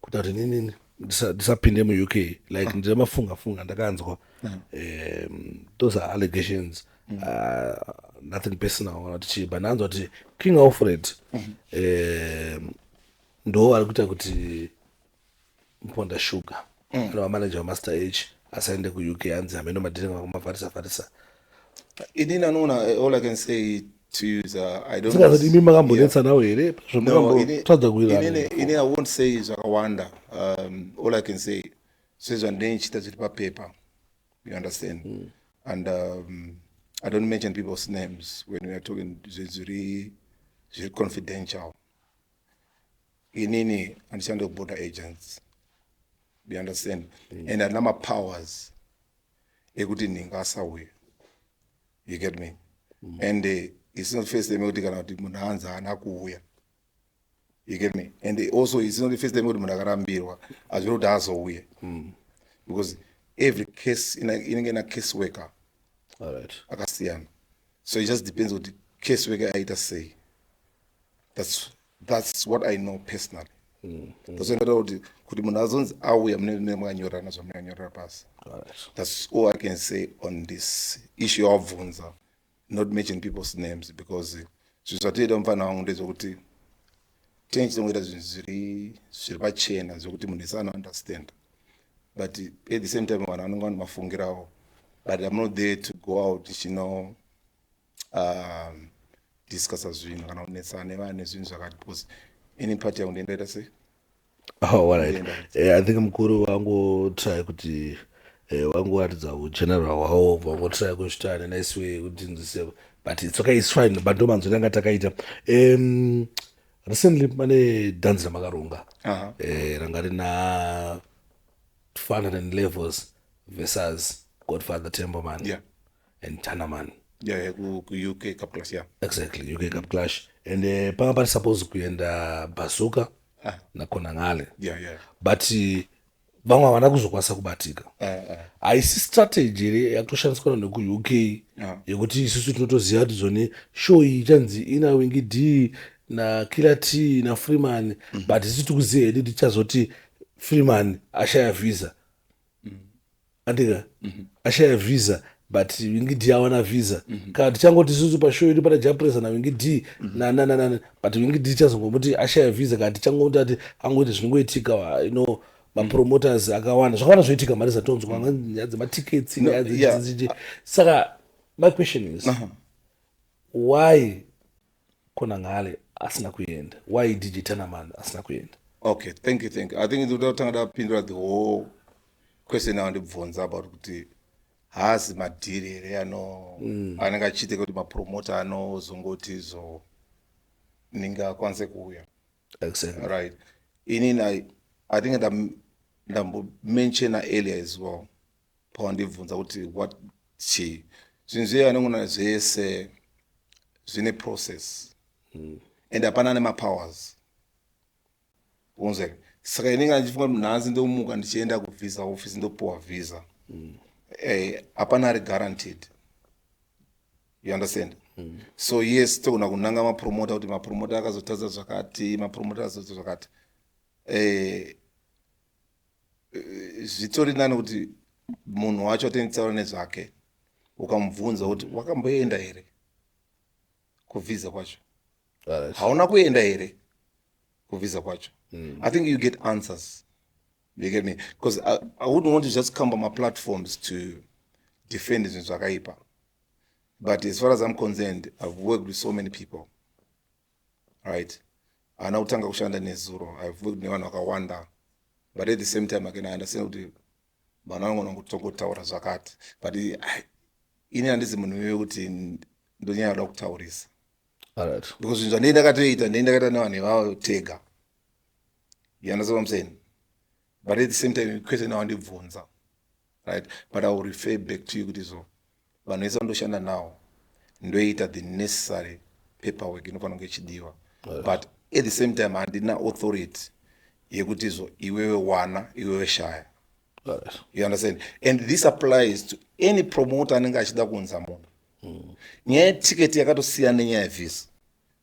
A: kuti nini ndisapinde mu-UK like ndinemafunga ndakanzwa those are allegations. Nothing personal but nanzwa kuti King Alfred ndo ari kuita kuti Mponda Sugar ano manager wa Master H asaende ku-UK anzi hameno madiringa kumavharisa.
B: Inini anoona all I can say to you is I don't
A: know. Imi makambonetsa nawo here
B: tadza kuirana. Inini I won't say zvakawanda. All I can say sezvandinechita zviri papepa. You understand? And I don't mention people's names when we are talking zviri confidential. Inini andishanda border agents. You understand? And anama powers ekuti ningasauya. You get me? And it's not first time kuti kana kuti munhu hanzi haana kuuya. You get me? And also it's not the first time kuti munhu akarambirwa azviri kuti azouya. Because every case inenge na case worker.
A: Alright.
B: Akasiyana. So it just depends what the case worker aita say. That's what I know personally. That's kuti munhu azonzi auya mune makanyorana zvamunyanyorera pasi. That's all I can say on this issue of Vunza. Not mention people's names because zvatoita mufana wangu ndezvokuti tinenge tichitoita zvinhu zviri pachena zvokuti munhu ese understand. But at the same time vanhu vanonga vane mafungirawo. But I'm not there to go out discussa zvinhu kana kunetsana nevanhu nezvinhu zvakati because ini part yangu ndendaita sei.
A: Oh, alright. I think mukuru wangu try kuti wanguratidza ugeneral hwawo vangotry kuzvita in a nice way kuti nzise but it's okay, it's fine but ndomanzwi anga takaita recently pane dhanzi ramakaronga ranga rina 200 levels versus Godfather Temboman and Tanaman
B: ku UK CupClash.
A: Exactly, UK CupClash and panga pari suppose kuenda Bazooka na Konangale but vamwe havana kuzokwanisa kubatika. Haisi strategy here yakutoshandiswa neku-UK yekuti isusu tinotoziva kuti zvoni show iyi ichanzi ina Winky D naKiller T naFreeman but isusu tikuziva hedu tichazoti Freeman ashaya visa andika ashaya visa but Winky D awana visa kana tichangoti isusu pashow yedu pana Japresa naWinky D but Winky D tichazongomuti ashaya visa kana tichangoti ati angoti zvinongoitika mapromoters akawanda zvakawanda zvoitika mari zatonzwa nyaya dzematickets saka my question is why Konangale asina kuenda, why DJ Tanaman asina kuenda?
B: Okay, thank you. I think ndotanga ndapindura the whole question now ndibvunza about kuti haasi madhiri here anenge achiitika kuti mapromoter anozongoti izvo ninge akwanise kuuya.
A: Exactly.
B: Right. I think ndambomentiona earlier as well pawandibvunza kuti what chi zvinhu zviye anongona zvese zvine process and hapana nemapowers unzwe saka inenge ndichifunga kuti nhasi ndomuka ndichienda kuvisa office ndopuwa visa hapana ari guaranteed. You understand? So yes togona kunanga mapromota kuti mapromota akazotadza zvakati mapromota akazotadza zvakati zvitori nani kuti munhu wacho atenitsaura nezvake ukamubvunza kuti wakamboenda here kuvhiza kwacho hauna kuenda here kuvhiza kwacho. I think you get answers. You get me? Because I wouldn't want to just come on my platforms to defend zvinhu zvakaipa. But as far as I'm concerned, I've worked with so many people. Right? Ana utanga kushanda nezuro. I've worked nevanhu vakawanda. But at the same time, I understand kuti vanhu vanogona kutongotaura zvakati. But ini handisi munhu wekuti ndonyanya kuda kutaurisa.
A: Alright.
B: Because zvinhu zvandakatoita ndakaita nevanhu ivavo tega. You understand what I'm saying? But at the same time, question now ndibvunza. right? But I will refer back to you kuti so vanhu vese vandoshanda nawo ndoita the necessary paperwork inofanira kunge ichidiwa, but at the same time handina authority yekuti so iwewe wana iwewe shaya. You understand? And this applies to any promoter anenge achida kuunza munhu. Nyaya yetiketi yakatosiyana nenyaya yevisa,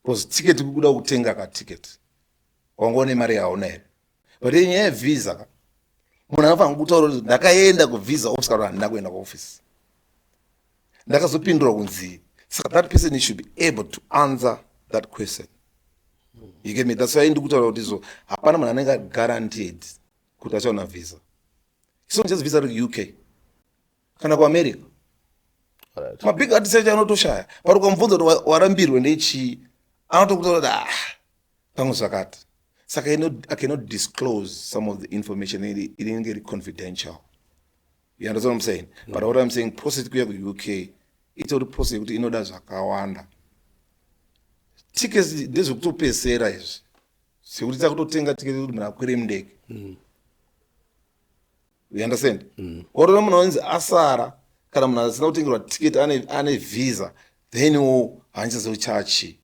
B: because tiketi kukuda kutenga katiketi wangoone mari yaona here, but nyaya yevisa munhu anofanira kutaura kuti ndakaenda kuvisa office kana handina kuenda kuoffice, ndakazopindura kunzi. So that person should be able to answer that question. You get me? That's why ndikutaura kuti so hapana munhu anenge guaranteed kuti achaona visa. It's not just visa to UK kana kuAmerica. Mabig artists anotoshaya, but ukamubvunza kuti warambirwe ndechii, anotokutaura kuti pamwe zvakati. Saka I cannot disclose some of the information. It didn't get confidential. You understand what I'm saying? But what I'm saying, process kuya ku UK, it's all the process kuti inoda zvakawanda. Tickets ndezvekutopesera izvi. Sekuti takutotenga tickets kuti munhu akwire mundege. You understand? Watoona munhu anzi asara kana munhu asina kutengerwa ticket ane visa, then handichazochachi.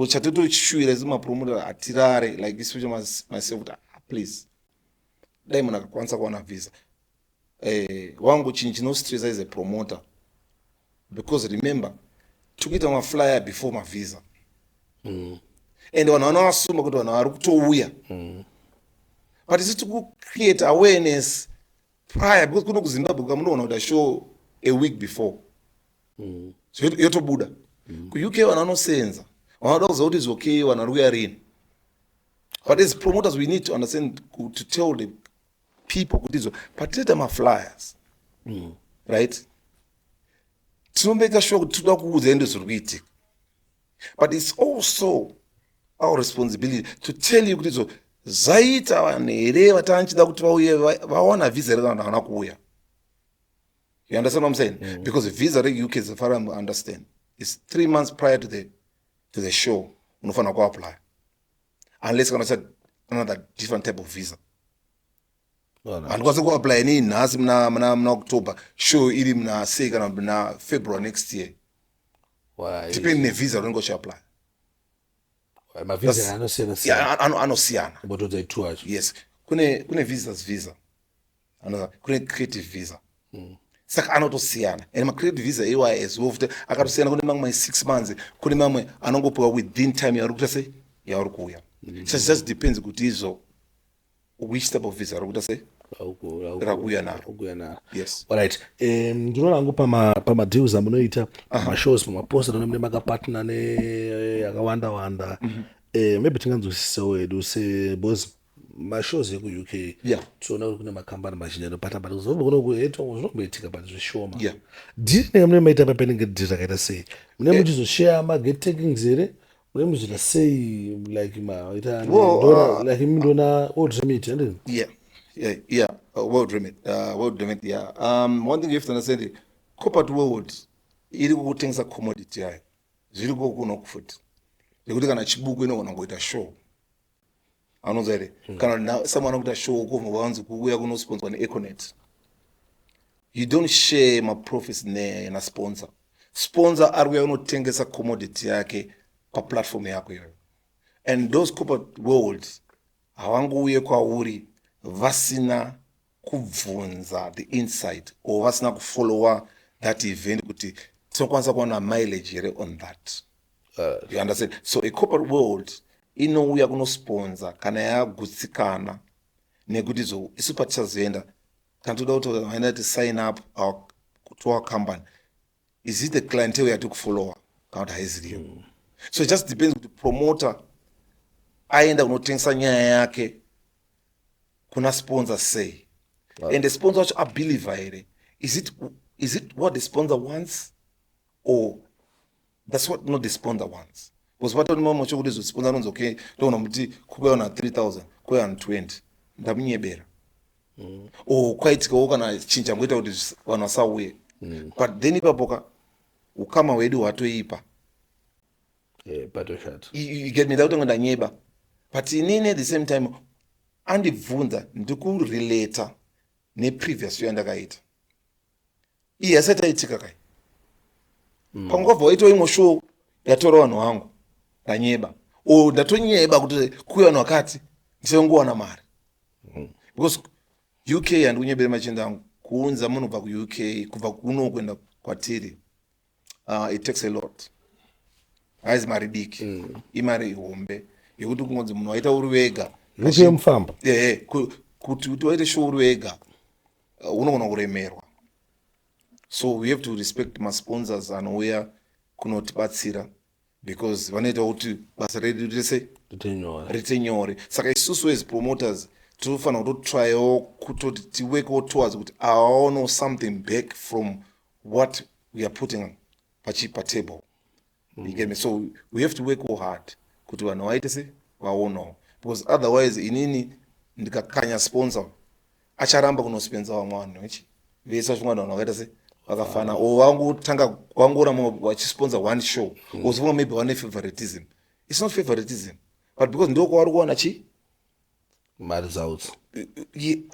B: Chatotoshuwira isi mapromoter atirare, like especially myself, please dai munhu akakwanisa kuwana visa. Wangu chinhu chinostressa as a promoter, because remember tokuita maflyer before mavisa, and vanhu vanoasuma kuti vanhu vari kutouya, but isi create awareness prior, because kuno kuZimbabwe kamunoona kuti show a week before, so yotobuda. Ku-UK vanhu vanosenza, vanoda kuziva kuti is okay, vanhu vari kuya rini. But as promoters we need to understand, to tell the people kuti izvo patinoita maflyers, right, tinomeka sure kuti toda kuudza ende zviri kuitika, but it's also our responsibility to tell you kuti izvo zvaita vanhu here vatanchida kuti vauye vawana visa here kana havana kuuya. You understand what I'm saying? Because the visa re-UK, as far as I understand, is 3 months prior to the show unofanira kuapply, unless kana said another different type of visa. Handikwanisi kuapply nii nhasi muna October, show iri muna sei kana muna February next year. Depending nevisa unenge uchiapply.
A: Mavisa
B: anosiyana. Yes, kune visa kune creative visa. Saka anotosiyana, and macreative visa AYS wofuti akatosiyana, kune mamwe 6 months, kune mamwe anongopiwa within time yauri kuita sei yauri kuuya. So it just depends kuti izvo which type of visa rukuita sei rakuuya naro. Yes.
A: Alright. Ndinoona hangu pamadeals amunoita, mashows, pamaposta mune makapartner yakawanda wanda. Maybe tinganzwisisawo hedu because mashows eku-UK tiona kuti kune makambani mazhinji anopata, but kuzomba kuno zvinomboitika but zvishoma. Diri nenge mune maita papenenge diri rakaita sei? Mune muchizoshare ma-get takings here? Mune muchizoita sei like like imindona World Remit, handini?
B: World Remit, yeah. One thing you have to understand, corporate world iri kukutengesa commodity yayo, zviri kuno kufuti. Yekuti kana chibuku inogona kuita show, anonzwa here, kana someone anokuita show kuvha vanzi kuuya kunosponsor neEconet, you don't share ma-profits na sponsor. Sponsor ari kuya kunotengesa commodity yake paplatform yako iyoyo, and those corporate worlds havangouye kwauri vasina kubvunza the insight or vasina kufollowa that event kuti tinokwanisa kuwana mileage here on that. You understand? So a corporate world inouya kunosponsor kana yagutsikana nekuti zo isu patichazoenda kana toda kuti vaenda to sign up to our company, is it the clientele yati kufollowa kana kuti haiziriyo. So it just depends kuti promoter aenda kunotengesa nyaya yake kuna sponsor sei, and the sponsor wacho abelieve here, is it what the sponsor wants, or that's what not the sponsor wants. Because what mama chokuti zo sponsor anonzi okay ndona muti kuuya na 3000 kuuya na 20 ndamunyebera, or kwaitika kana chinja ngoita kuti vanhu vasauye, but then ipapoka ukama hwedu hwatoipa. You get me? Ndakuti ndanyeba, but inini at the same time andibvunza ndikurelata neprevious show yandakaita. iyi asati aitika kai pangobva waitwa imwe show yatora vanhu vangu ndanyeba ndatonyeba kuti kuya vanhu vakati ndichangowana mari because UK handikunyebere machinda angu kuunza munhu kubva kuUK kubva kuno kuenda kwatiri it takes a lot haizi mari diki imari hombe yekuti kungonzi munhu waita uri wega
A: mufamba
B: kuti waite show uri wega unogona kuremerwa. So we have to respect masponsors anouya kunotibatsira because vanoita kuti basa redu rite nyore. Saka isusu as promoters tinofanira kutotryawo kutoti tiworkewo towards kuti I know something back from what we are putting patable. You get me? So we have to work hard kuti vanhu vaite se vaonawo because otherwise inini ndikakanya sponsor acharamba kunospenza vamwe vanhu vese zvimwe vanhu vakaita se vakafana wangotanga wangoramba wachisponsor one show uzifunga maybe one favoritism. It's not favoritism but because ndoko vari kuwana
A: mari results.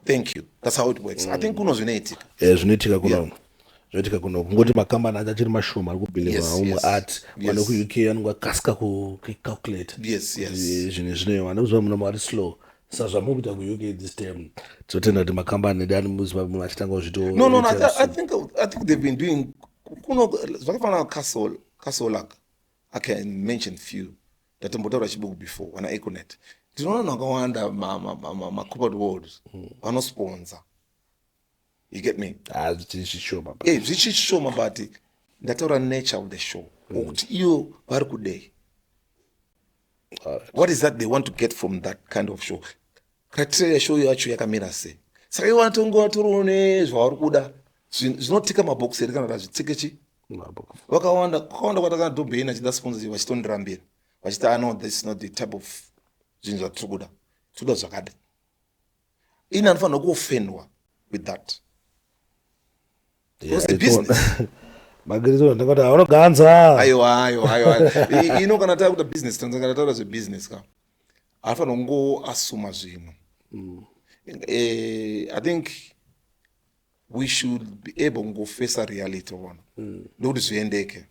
B: Thank you, that's how it works. I think kuno zvinoitika
A: zvinoitika kuno zvoitika kuno kungoti makambani achiri mashoma ari kubhiliva umwe art vano kuuk anonge akasika kucalculate zvinhu zvinoyo vanoziva muno vari slow saka zvamukuita kuuk this time tinotenda kuti makambani edu anomuziva achitanga kuzvito.
B: No, I think they've been doing kuno zvakafanana Castle I can mention few ndatombotaura chibuku before wana Econet tinoona vakawanda corporate worlds vanosponsor. You get me? Zvichishoma but ndataura nature of the show ukuthi iyo vari kudei what is that they want to get from that kind of show. Criteria show yacho yakamira sei saka ivo vanotongoa torione zvavari kuda zvinotika mabhokisi eri kana kuti hazvitike vakawanda kwatakadhobhei nachida sponsorship vachitondirambira vachiti no this is not the type of zvinhu zvatiri kuda tinoda zvakadi ini anofanira kuofendwa with that. What's the business?
A: Magirizo ndakati anoganza
B: aiwa ino kana takuta business kana taura zvebusiness ka anofanira kungoasuma zvinhu. I think we should be able kungofesa reality one ndokuti zviendeke.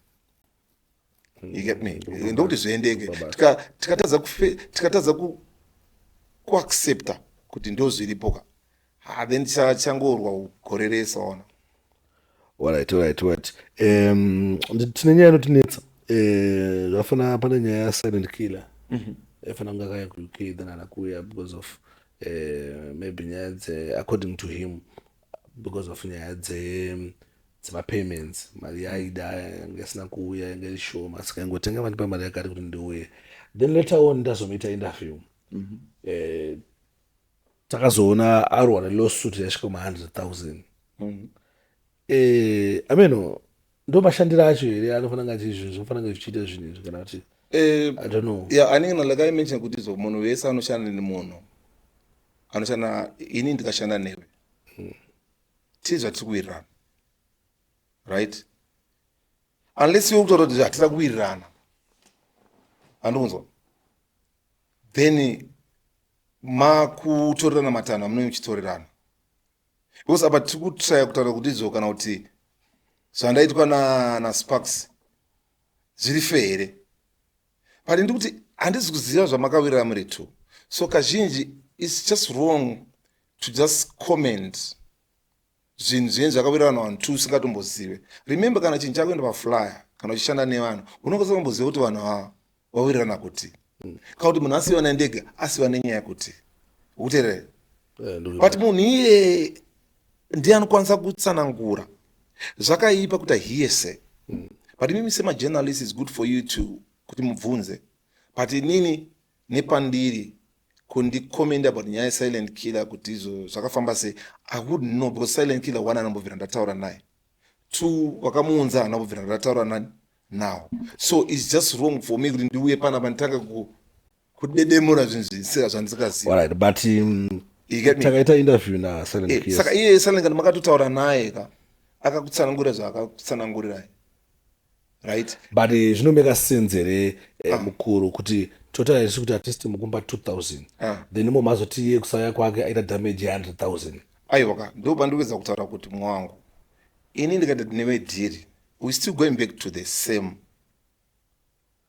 B: You get me? Ndokuti zviendeke tikatadza kuaccepta kuti ndo zviripo ka then changorwa kukoreresa ona.
A: Alright. Tine nyaya inotinetsa zvafana pane nyaya yasilent killer yafana kunge akaya kuuk then anakuya because of maybe nyaya according to him because of nyaya dzemapayments mari yaida yanga isina kuuya yanga iri shoma saka ingotenga vandipa mari yakati kuti ndiuye then later on ndazomuita interview takazoona arwa nelawsuit yasvika ma100,000. Ameno ndo mashandira acho here anofanira ngati izvi zvofanira kunge zvichiita zvinhu izvi kana kuti I don't know.
B: Yeah, anenge like I mentioned kuti zo munhu wese anoshanda nemunhu anoshanda ini ndikashanda newe tii zvatiri kuwirirana right unless iwe kutaura kuti hatira kuwirirana andikunzwa then makutorerana matanho amunenge muchitorerana because apa tiri kutraya kutaura kuti izvo kana kuti zvandaitwa naSparks zviri fe here but ndikuti handisi kuziva zvamakawirira muri two so kazhinji it's just wrong to just comment zvinhu zvinhu zvakawirira navanhu two usingatombozive. Remember kana chinhu chakuenda paflyer kana uchishanda nevanhu unongosamboziva kuti vanhu vawirirana kuti kana kuti munhu asiva nendege asiva nenyaya yekuti ukuteerera but munhu iye ndiye anokwanisa kutsanangura zvakaipa kuti ahiese but mimi semajournalist is good for you to kuti mubvunze but inini nepandiri kundikomenda about nyaya yesilent killer kuti izvo zvakafamba sei I wouldn't know because silent killer one anambobvira ndataura naye two vakamuunza anambobvira ndataura naye now so it's just wrong for me kuti ndiuye pana panditanga kudedemura zvinhu zvisika zvandisikaziva.
A: Alright, but takaita interview nasilent killer
B: saka iye silent kana makatotaura naye ka akakutsanangurira zvaakakutsanangurirai right
A: but zvinomeka sense here mukuru kuti total isi kuti atist mukumba 2,000 then imo mazoti iye kusauya kwake aita damage ya 100,000
B: aiwa ka ndo pandikuwedza kutaura kuti mwangu ini ndikati newe deal we still going back to the same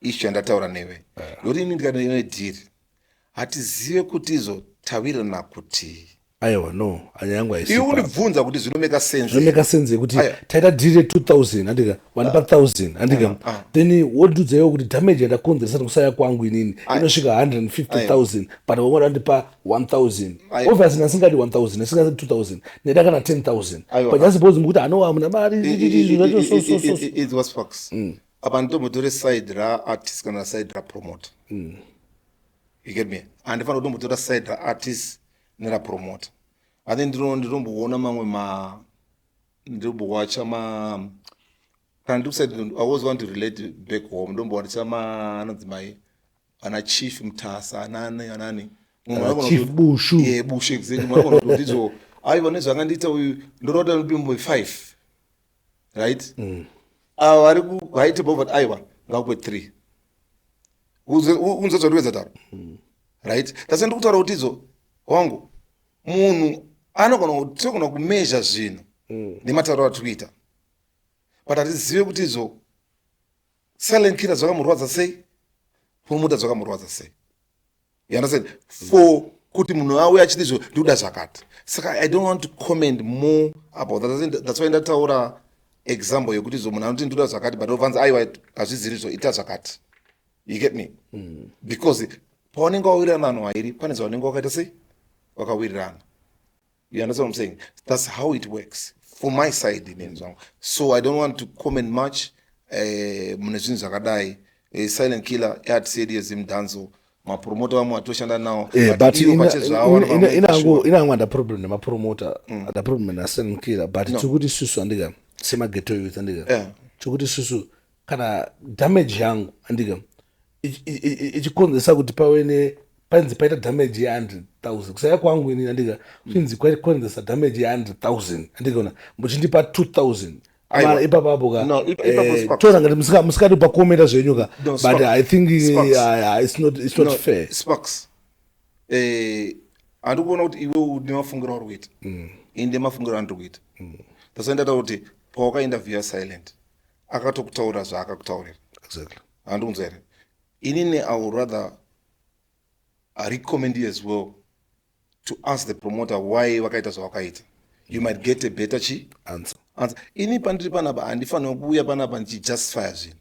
B: issue yandataura newe yoti ini ndikati newe deal hatizive kuti izotavirana kuti
A: aiwa no anyangu
B: iwe uribvunza kuti zvinomeka
A: sense yekuti taita dhiri 2000 andika vandipa 1000 andika then wodudzawo kuti damage yandakonzeresa kusaya kwangu inini inosvika 150,000 but vamwe vandipa 1000 obviously nasingati 1000 nasingati 2000 neda kana 10,000 but just suppose mukuti anowa muna mari
B: it was facts apa nditombotora side raartist kana side rapromoter you get me andifana kutombotora side raartist nerapromoter ate nditomboona mamwe nditombowacha kana ndikusaid I always want to relate back home ndombowacha anonzi mai ana chief mtasa anani
A: chief bushu
B: bushu exactly mwana kuti izo aiva nezvakandiita uyu ndorota ndimbo 5 right vari kuhaite bovat aiva ngakupe 3 unzozva ndiwedza taro right tasi ndikutaura kuti izo wangu munhu anogona kumezha zvinhu nematauro atikuita but hatizive kuti izo silent killer zvakamurwadza sei promoter zvakamurwadza sei you understand for kuti munhu auye achiti izvo ndikuda zvakati saka I don't want to comment more about that. That's why ndataura example yekuti izvo munhu anoti ndikuda zvakati but obvanza aiwa hazviziri izvo ita zvakati you get me because paunenge wawirirana vanhu vairi pane zvaunenge wakaita sei wakawirirana. You understand what I'm saying? That's how it works for my side in Nzangu. So I don't want to comment much. Mune zvinhu zvakadai silent killer at said ZimDancehall mapromoter vamwe atoshanda nawo
A: but inangu anda problem nemapromoter anda problem na silent killer but chokuti susu andika sema ghetto youth andika chokuti susu kana damage yangu andika ichikonzesa kuti pawene panzi paita damage ya 100,000 kusaya kwangu ini andika chinzi kwakonzesa damage ya 100,000 andikaona muchindipa 2,000 ipapapo ka tona ngati musikati pakometa zvenyuka but I think it's not fair.
B: Sparks andikuona kuti iwe nemafungiro ari kuita inde mafungiro andiri kuita tasaindata kuti pawakainterviewa silent akatokutaura zvaakakutaurira
A: exactly
B: handikunzwa here inini I would rather recommend you as well to ask the promoter why wakaita zvawakaita. You might get a better answer. Ini pandiri panapa handifanira kuuya panapa ndichijustifya zvinhu.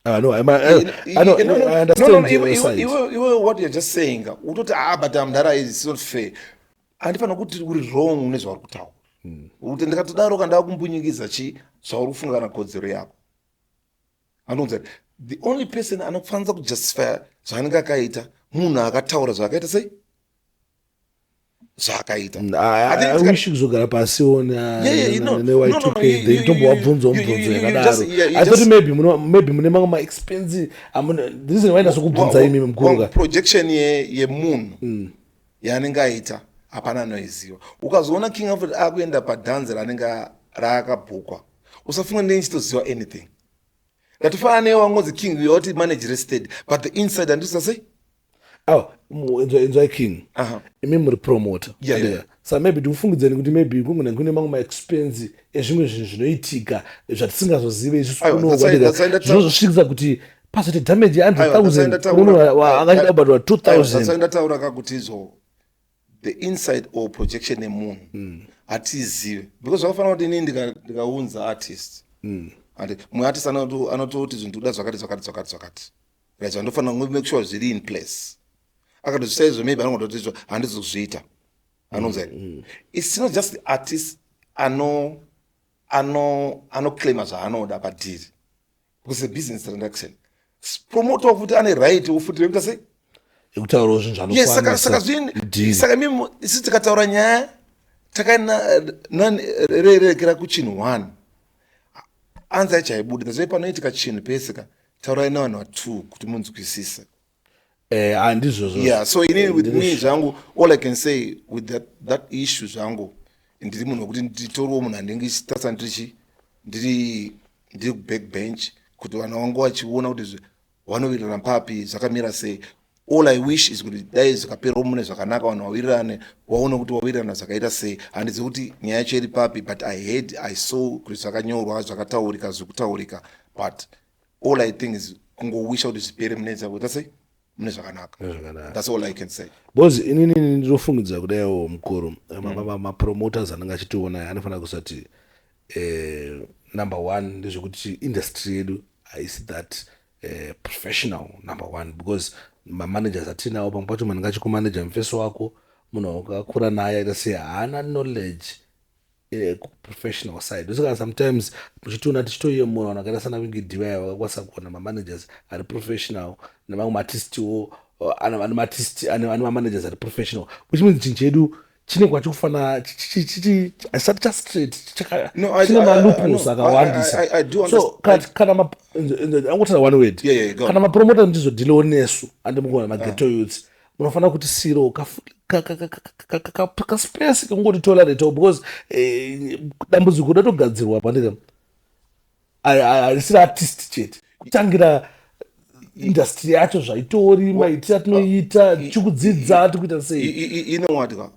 A: No, I understand your side.
B: Iwe what you're just saying utoti but amdara is not fair. Handifanira kuti uri wrong nezvauri kutaura. Kuti ndikatodaro kandava kumbunyikidza zvauri kufunga nakodzero yako. Handonzwa the only person anofanira kujustify zvaanenge akaita munhu akataura zvakaita sei zvakaita.
A: I wish kuzogara pasi ne-Y2K ndombowabvunza mubvunzo yakadaro. I thought maybe mune mamwe ma-expense this is why ndasokubvunza imi mukuru
B: projection yemunhu yaanenge aita hapana anoiziva. Ukazoona King Alfred akuenda padhanze ranenge raakabhukwa usafunga ndechitoziva anything. Ngatifanana newangozi King yoti manage rested but the inside andisa sei
A: enjoy King imi muri promoter so maybe ndikufungidzani kuti maybe kune mamwe ma-expense ezvimwe zvinhu zvinoitika zvatisingazozive zvinozosvikisa kuti pazoite damage ya 100,000 angachida kubatwa 2,000.
B: Ndataura kakuti izvo the inside or projection yemunhu hatizive because zvakafanira kuti inini ndikaunza artist mumwe artist anototi zvinhu ndikuda zvakati right andofanira make sure zviri in place akatozvisa izvo maybe anongototi izvo handizozviita anonzwa it's not just the artist anoclaima zvaanoda padhiri because a business transaction promoter wafuti ane right wofuti rekuita sei
A: ekutaurawo zvinhu
B: zvanokwanisa mimi isi tikataura nyaya takarerekera kuchinhu 1 anza chaibuda zvai panoitika chinhu pesika taurai navanhu 2 kuti munzwisise.
A: Handizvo
B: so inini with me zvangu all I can say with that issue zvangu ndiri munhu wekuti nditoriwo munhu handinge tasa ndiri backbench kuti vanhu vangu vachiona kuti vanowirirana papi zvakamira sei all I wish is kuti dai zvakapera mune zvakanaka vanhu vawirirane waona kuti wawirirana zvakaita sei handizi kuti nyaya yacho iri papi but I saw kuti zvakanyorwa zvakataurika zvekutaurika but all I think is kungowisha kuti zvipere mune zvakuita sei mune zvakanaka. That's all I can say.
A: Because inini ndinofungidzira kudaiwo mukuru mapromoters anenge achitiona anofanira kusati number one ndezvekuti industry yedu haisi that professional number one, because mamanagers atinawo pamwe pacho manenge achikumaneja mufeso wako munhu wakakura naye aita sei haana knowledge professional side. Usika sometimes muchitiona tichitoyemura vanhu vakaita sana Winky D vakakwanisa kuona mamanagers ari professional nemamwe maartistiwo ane mamanagers ari professional, which means chinhu chedu chine kwachikufana asati chastraight chine maloophholes akawandisa. So kana angotara one word kana mapromota ndizodhilewo nesu andimukona maghetto youths munofanira kuti siro kaspesi kungoti tolerate because dambudziko datogadzirwa pandika harisiri artist chete kutangira industry yacho zvaitori maitiro atinoita tichikudzidza tikuita sei
B: inowatika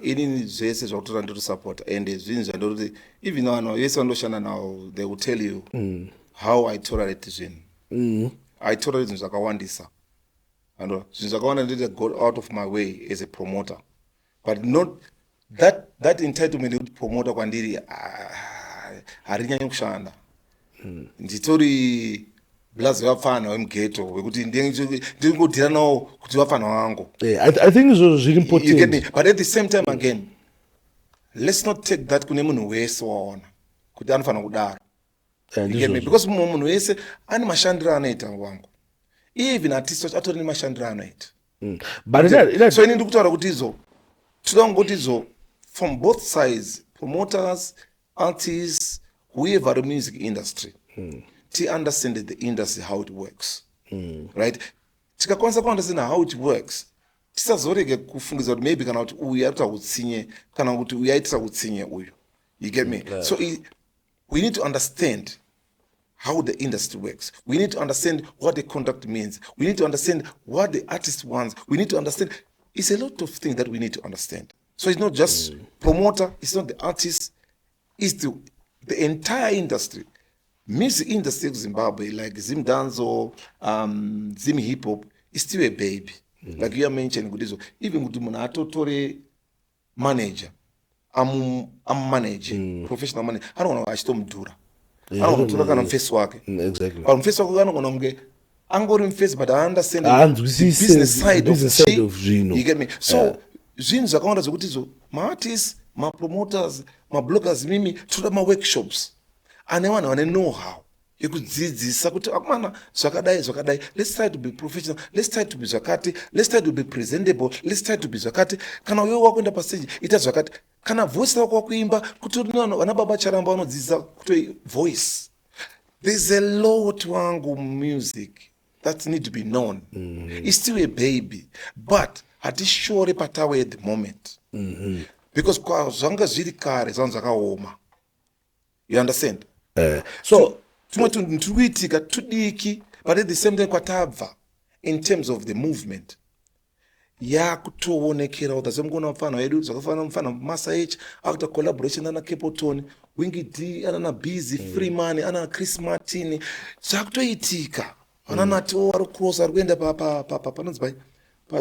B: inini zvese zvakutora ndotosupporta and zvinhu zvandoti even vanhu vese vandoshanda nawo they will tell you how I tolerate zvinhu I tolerate zvinhu zvakawandisa and zvinhu zvakawanda ndinoita go out of my way as a promoter but not that entitlement yekuti promoter kwandiri harinyanyi kushanda nditori blazi vapfana vemughetto wekuti ndingodhira nawo kuti vapfana vangu.
A: I think izvo zviri important.
B: You get me? But at the same time again, let's not take that kune munhu wese waona kuti anofanira kudaro. You get me? Because munhu wese ane mashandiro anoita wangu. Even artists atori nemashandiro anoita. So ini ndikutaura kuti izvo toda kungoti izvo from both sides, promoters, artists, whoever in the music industry. To understand the industry, how it works. Right? Tikakwanisa kuunderstand how it works. Tisazorege kufungiza kuti maybe kana kuti uyu arita kutsinye kana kuti uyu aitira kutsinye uyu. You get me? So we need to understand how the industry works. We need to understand what the contract means. We need to understand what the artist wants. We need to understand. It's a lot of things that we need to understand. So it's not just promoter. It's not the artist. It's the entire industry. Music industry of Zimbabwe, like ZimDancehall, Zim Hip Hop, is still a baby. Like you are mentioning, even with the manager, I'm managing, professional manager. I don't know, I still do that. I don't know, I'm face work.
A: Exactly.
B: I'm face work, I'm going face, but I understand the business side of Gino. You get me? So, Gino's account as a my artists, my promoters, my bloggers, mimi, to my workshops. And I know how you could this. Zakadai. Let's try to be professional. Let's try to be zakati. Let's try to be presentable. Let's try to be zakati. Can I walk in the passage? It is zakati. Can I voice the walk-imba? Kuturno, anababa charambano, this voice. There's a lot of music that need to be known. It's still a baby, but at this sure patawe at the moment. Because kwa zanga zili kare zanza kaoma. You understand? So tuitika tudiki, but at the same time kwatabva in terms of the movement. Ya kutoonekera utazemgona mfano edu zakafana mfano Masa H after collaboration na Kepotoni, Winky D ana busy free money ana Chris Martin zakutoitika ana nato waro cross arkwenda pa panzbai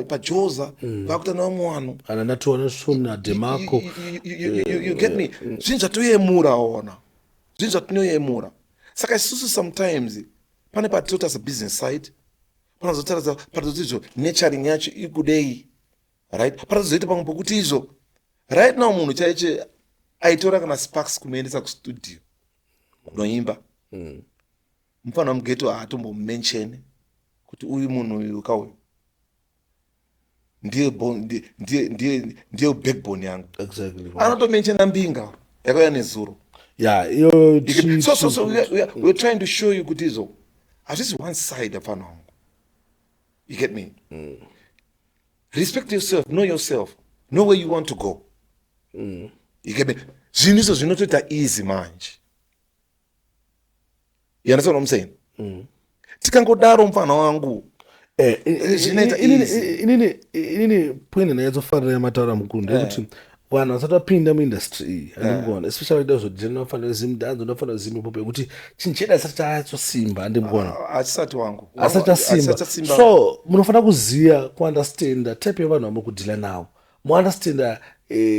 B: pa Joza vakuta na mwana
A: ana nato na suna Demarco.
B: You get me? Since atoyemura ona Zinza tunoyemura. Saka isusu sometimes pane patota as a business side. Pana zotara patozizo nurturing yacho ikudei. Right? Patozoita pamwe pokuti izo. Right now munhu chaiche aitora kana sparks kumeendesa ku studio. Kunoimba. Mfana mughetto atombo mention kuti uyu munhu uyu kauyu. Ndiye backbone yangu.
A: Exactly.
B: Anoto mention mbinga. Yakauya nezuro.
A: Yeah,
B: so we're trying to show you Kutizo. As this one side of an. You get me? Respect yourself, know yourself, know where you want to go. You get me? Zinizo zinoto that easy manj. You understand what I'm saying? Tikangodaro mfano wangu. zvinoita easy.
A: Inini point nayozofanira mataura mukuru ndekuti vanhu vasati vapinda muindustry iyi andimugona especially ida zvodhina unofanira zimdanzo unofanira zimipopo yekuti chinhu chedu asati chaatsosimba andimugona
B: Asati wangu.
A: asati chasimba so munofanira kuziya kuunderstanda type yevanhu vamuri kudhila navo muunderstanda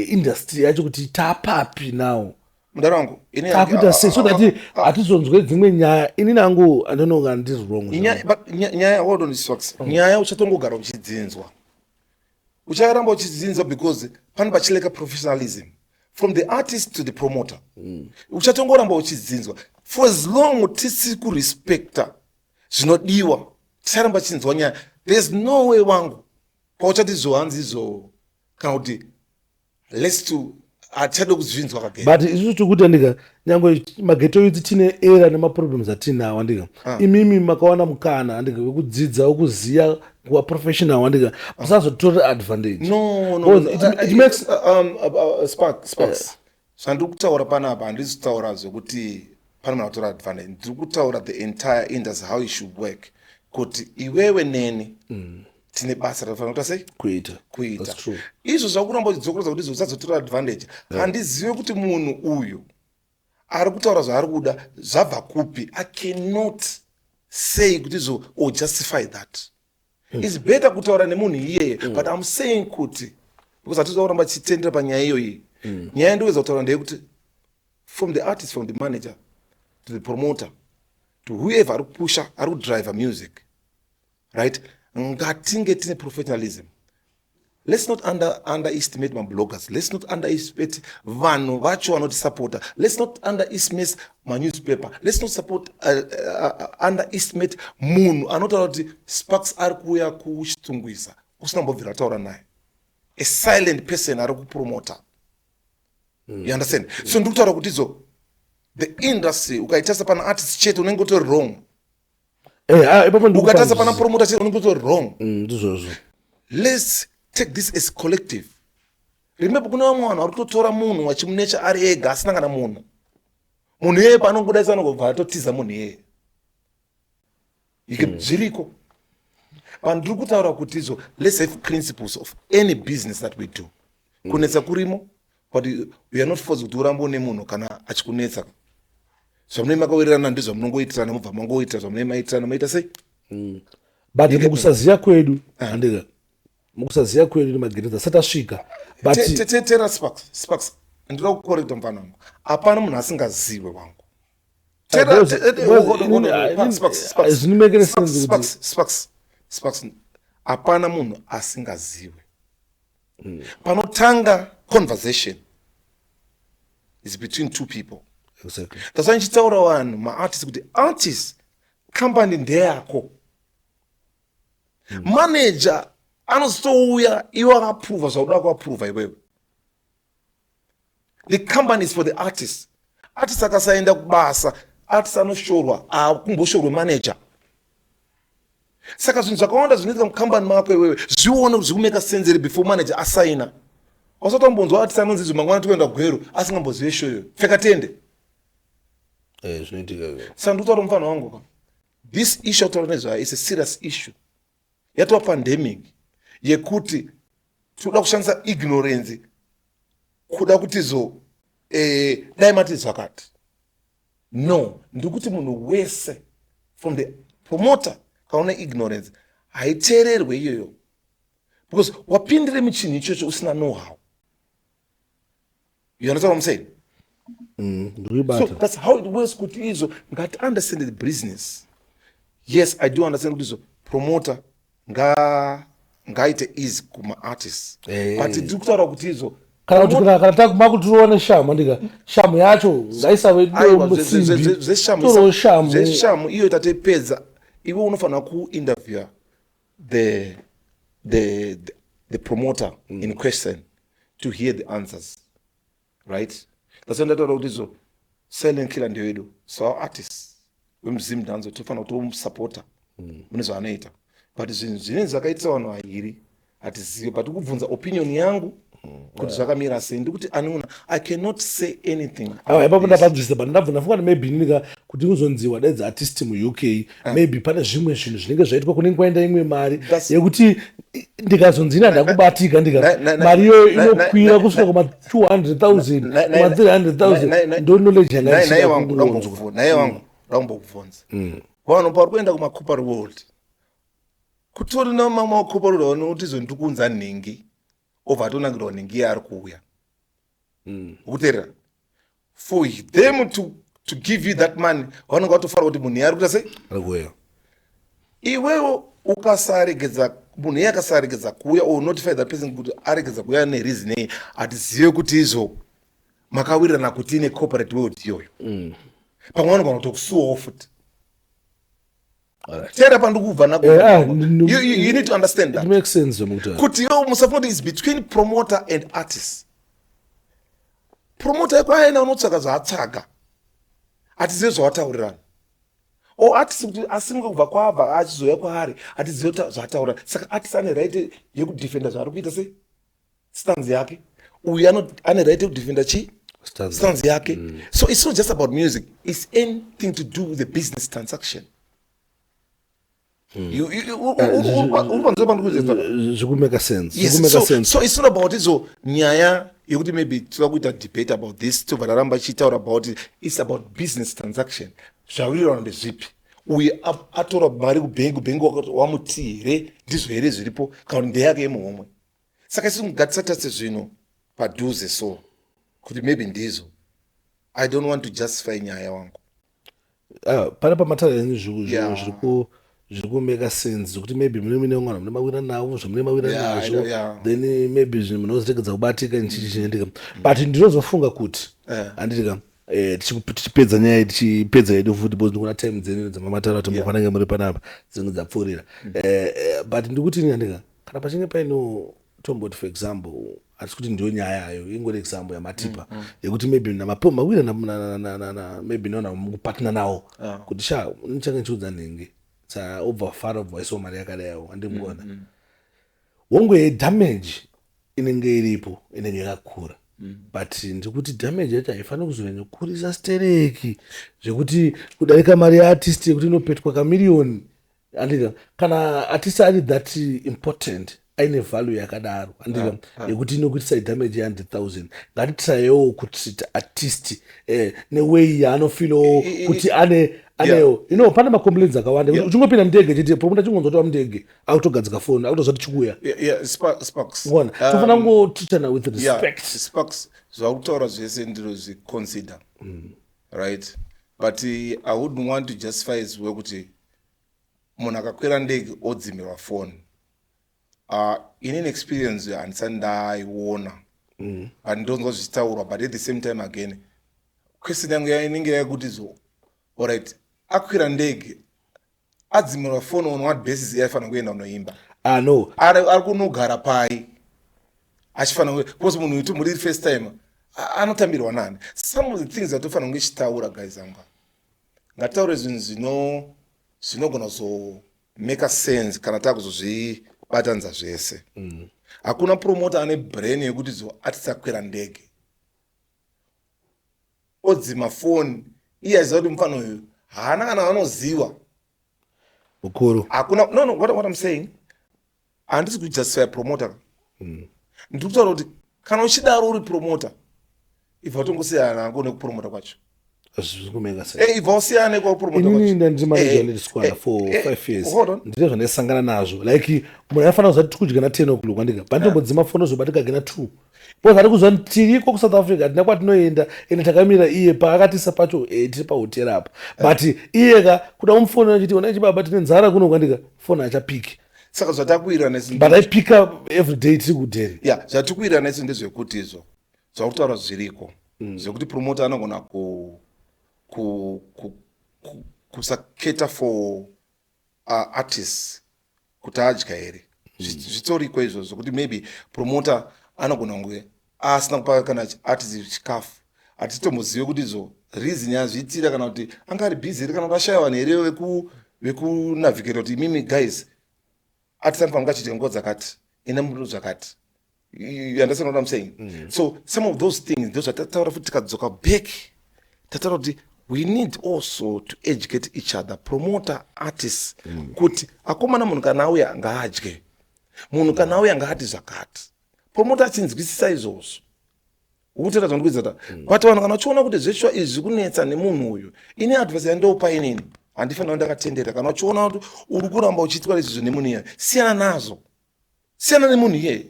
A: industry yacho kuti taapapi nawo
B: Mudaro wangu.
A: takuita sei so that hatizonzwe dzimwe nyaya inini angu andinonga ndiri wrong
B: Nyaya hold on Sparks. Nyaya uchatongogara uchidzinzwa. Ucharamba uchidzinzwa because pane pachileka professionalism from the artist to the promoter. Uchatongoramba uchidzinzwa for as long tisi kurespecta zvinodiwa ticharamba chinzwa nyaya. There's no way wangu pauchati zohanzizo kana kuti let's to achade kuzvinzwa kagenda
A: but isusu tikuti andika nyangwe maghetto youth tine era nemaproblems atinawo andika imimi makawana mukana andika wekudzidza wekuziya kuva professional andika musazotora advantage
B: it makes Sparks zvandiri kutaura panapa handisi kutaura zvekuti pane munhu atora advantage ndiri kutaura the entire industry how it should work kuti iwewe neni tine basa rafanira kuita sei kuita izvo zvakuramba uchidzokeredza kuti izvo usazotora advantage handizive kuti munhu uyu ari kutaura zvaari kuda zvabva kupi. I cannot say kuti izvo or justify that. It's better kutaura nemunhu iyeye but I'm saying kuti because hatizokuramba tichitendera panyaya iyoyi nyaya ndoweza kutaura ndeyekuti from the artist, from the manager to the promoter to whoever ari kupusha ari kudriver music, right? Ngatinge tine professionalism. Let's not underestimate my bloggers. Let's not underestimate vanhu vacho vanotisupporta. Let's not underestimate my newspaper. Let's not underestimate munhu anotaura kuti Sparks ari kuuya kuchitungwisa usina mbobvira taura naye, a silent person ari kupromota. You understand? So ndiri kutaura kuti izo the industry ukaitasa pana artist chete unenge utori wrong. Ukatasa pana promoter chete unenge utori wrong. Let's take this as collective. Remember kuna vamwe vanhu vari kutotora munhu vachimunecha ari ega asina kana munhu iyeye paanongodaisa anobva atotiza munhu iyeye zviriko. But ndiri kutaura kuti izo let's have principles of any business that we do. Kunetsa kurimo but we are not forced kuti urambe une munhu kana achikunetsa. Zvamunenge makawirirana ndizvo munongoitirana mubva mangoita zvamunenge maitirana maita sei.
A: But mukusaziya kwedu andika mukusaziya kwedu nemaghetto asati asvika
B: tera Sparks ndinoda kukorekta mufana wangu hapana munhu asingaziwe wangu. Sparks hapana munhu asingaziwe. Panotanga conversation is between two people.
A: Exactly.
B: That's why nchitaura vanhu maartist kuti artist company ndeyako. Manager anozotouya iwe akaprova zvauda kuaprova iwewe. The company is for the artist. Artist akasaenda kubasa, artist anoshorwa akumboshorwe manager. Saka zvinhu zvakawanda zvinoitika mucompany mako iwewe zvione kuti zvikumeka sense before manager asaina. Wasatombonzwa artist anonzi izvo mangwana toenda kugweru asingambozive show iyoyo pfeka tende.
A: Zvinoitika.
B: Saka ndikutaura mufana wangu this issue taura nezvayo is a serious issue. Yatova pandemic yekuti toda kushandisa ignorance kuda kuti zo dai mati zvakati. No, ndikuti munhu wese from the promoter kaona ignorance haiteererwe iyoyo because wapindire michini ichocho usina know how. You understand what I'm saying? So that's how it works kuti izo ngati understand the business. Yes, I do understand kuti izo promoter ngaite easy kuma artists. But ndiri kutaura kuti izo
A: kana kuti kana takutirione shamu andika shamu yacho ngaisave
B: zveshamu iyo tatepedza iwe unofanira kuinterview the promoter in question to hear the answers, right? That's why ndataura kuti izo silent killer ndeyo yedu. So our artists wemuzimdanzo tofanira kuti tomusupporta mune zvaanoita but zvinhu zvine zvakaitisa vanhu vaviri hatizive but kubvunza opinion yangu kuti zvakamira sei ndikuti anoona I cannot say anything
A: ipapo ndapanzvisa but ndabva ndafunga kuti maybe nika kuti uzonziwa daidzi artist mu-UK maybe pane zvimwe zvinhu zvinenge zvaitwa kunenge kwaenda imwe mari yekuti ndikazonzi ina ndakubatika mari iyo inokwira kusvika kuma 200,000 kuma 300,000 ndo knowledge yangaisinakungonzwa
B: naye wangu ndambokubvunza vanhu pari kuenda kumacopa world kutori namamacopa world vanoti zondikunza nhingi obva atonangirwa nhingi yaari kuuya ukuteerera for them to give you that money vanonga vatofarwa kuti munhu yaari kuita sei
A: arikuuya
B: iwewo ukasaregedza munhu iye akasaregedza kuuya or notify that person kuti aregedza kuuya nereason ei hatizive kuti izvo makawirirana kuti ine corporate world iyoyo pamwe vanogona kutokusuwawo futi teera pandikubva nako you need to understand that.
A: It makes sense
B: kuti yo musafuna is between promoter and artist. Promoter yako aina unotsvaga zvaatsvaga hatizive zvawataurirana o artist kuti asimwe kubva kwabva achizoya kwaari hatizive zvataura saka artist ane right yekudefenda zvaari kuita sei stance yake uyu ane right yekudefenda chi stance yake so it's not just about music, it's anything to do with the business transaction.
A: Make sense.
B: Yes, so it's not about izo nyaya yekuti maybe tova kuita debate about this tobva taramba chitaura about it. It's about business transaction. Zvawirirana ndezvipi uye atora mari kubhengi wamuti here ndizvo here zviripo kana kuti ndeyake yemuhomwe saka isi ngatisatase zvino padhuze so kuti maybe ndizvo I don't want to justify nyaya wangu
A: pane pamatara enyu zviri kumeka sense kuti maybe mune mwana mune mawira nawo zvamune mawira nazvo then maybe zvinhu munozoregedza kubatika nichichiendeka but ndinozofunga kuti handitika tichipedza nyaya tichipedza yedu futi because ndikuona time dzenyu dzamamatara kuti mufanenge muri panapa dzinhu dzapfuurira but ndikuti handika kana pachinge paino tomboti for example hatisi kuti ndiyo nyaya ayo ingori example yamatipa yekuti maybe mawira maybe nona mukupatana nawo kuti sha nichange nichiudza nhingi obva fara obva iso mari yakadayo handimugona wonge damage inenge iripo inenge yakakura but ndikuti damage yacho haifaniri kuzonyanya kukurisa stereki zvekuti kudarika mari yaartist yekuti inopetwa kamiliyoni andika kana artist ari that important aine value yakadaro andika yekuti inokuitisa damage ya 100,000 ngatitirayewo kutrita artist neway yaanofilo kuti aneyo pane macomplaints akawanda uchingopinda mundege chete promoter chingonzotora mundege akutogadzika foni akutozvati chikuya
B: sparks
A: bona tofana kungotritana with respect
B: sparks zvakutaura zvese ndiro zviconsider right but I wouldn't want to justify zwe kuti munhu akakwira ndege odzimirwa foni inini experience handisati ndaiona but ndonzwa zvichitaurwa but at the same time again question yangu inenge yakuti zo alright akwira ndege adzimirwa foni on what basis aifanira kuenda unoimba
A: no
B: ari kunogara pai achifanira because munhu uti muri first time anotambirwa nani some of the things atofanira kunge chitaura guys anga ngataure zvinhu zvinogona make sense kana takuzozvibatanidza zvese hakuna promoter ane brain yekuti zo atisakwira ndege odzima foni iye aziva kuti mufano uyu haana kana vanoziva
A: ukuru
B: hakuna no what I'm saying handisi kujustify promoter ndiri kutaura kuti kana uchidaro uri promoter ibva utongosiyana nako nekupromota kwacho ibva usiyane
A: kwakupromotainini ndandimanager ndisquanda for 5 years ndine zvandisangana nazvo like munhu aifanira kuzati tikudya na 10 o'clock andika pandombodzima foni zobatika gena 2 because ari kuzva tiriko kuSouth Africa hatina kwatinoenda ende takamira iye paakatisa pacho tiri pahotera apa but iyeka kuda kumufoni achiti ona chibaba tine nzara kuno kwandika foni achapiki
B: saka zvatakuwirana
A: but I pick up every day tiri kudheri
B: zvatikuwirana isi ndezvekuti izvo zvakutaura zviriko zvekuti promoter anogona kusaketa for artists kuti adya here zvitoriko izvo zvokuti maybe promoter anogona kunge asina kupa kana artist chikafu hatitomuzive kuti izvo reason yazviitira kana kuti anga ari busy kana kuti ashayiwa here vekunavigata kuti mimi guys artist anofanira kunge achidya nguva dzakati ine mudo zvakati You understand what I'm saying? So some of those things, those are tataura futi tikadzoka back. Tataura kuti we need also to educate each other, promoter artists. Kuti akomana munhu kana auya ngaadye. Munhu kana auya ngaati zvakati. Promoter achinzwisisa izvozvo. Utera zvandikuita. But vanhu kana vachiona kuti zveshuwa izvi kunetsa nemunhu uyu. Ine advice yandopa inini. Handifanira ndakatendera. Kana vachiona kuti uri kuramba uchiitwa izvi nemunhu iye. Siyana nazvo. Siyana nemunhu iye.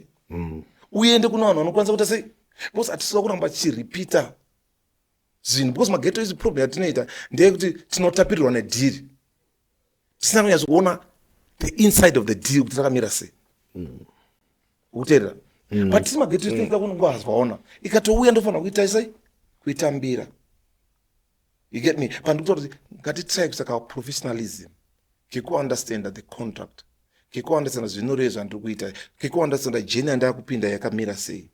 B: Uende kuna vanhu vanokwanisa kuti sei. Because hatisiri kuramba tichiripita zvinhu. Because maghetto is problem yatinoita ndeyekuti tinotapirirwa nedhiri. Tisina kunyatsa kuona the inside of the deal kuti takamira sei. Utera. But tisi maghetto tinoita kunongwazvaona. Ikatouya ndofanira kuita sei? Kuitambira. You get me? But ndikuti ngatitry kusaka professionalism. Kekuunderstand the contract. Kekuunderstand zvinhu zvandiri kuita. Kekuunderstand jeni yandakupinda yakamira sei.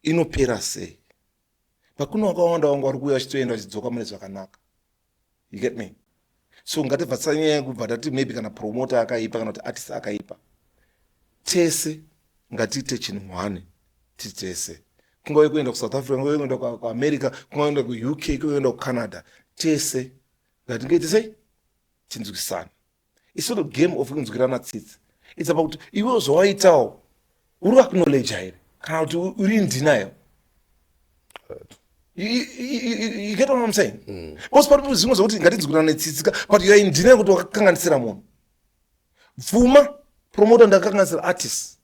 B: Inopera sei. Pakuna wakawanda wangu vari kuuya vachitoenda vachidzoka mune zvakanaka. You get me? So ngativhatisa nyaya yekubva tati maybe kana promoter akaipa kana kuti artist akaipa. Tese ngatiite chinhu one. Titese. Kungauye kuenda kuSouth Africa, kungauye kuenda kuAmerica, kungauye kuenda kuUK, kungauye kuCanada. Tese ngatingaite sei? Tinzwisana. It's not a game of kunzwirana tsitsi. It's about iwe zvawaitawo uri acknowledge here kana kuti uri in denial. You get what I'm saying? Most people zvimwe zvokuti ngatinzwirana tsitsi but you are in denial kuti wakakanganisira munhu. Vhuma promoter ndakakanganisira artist.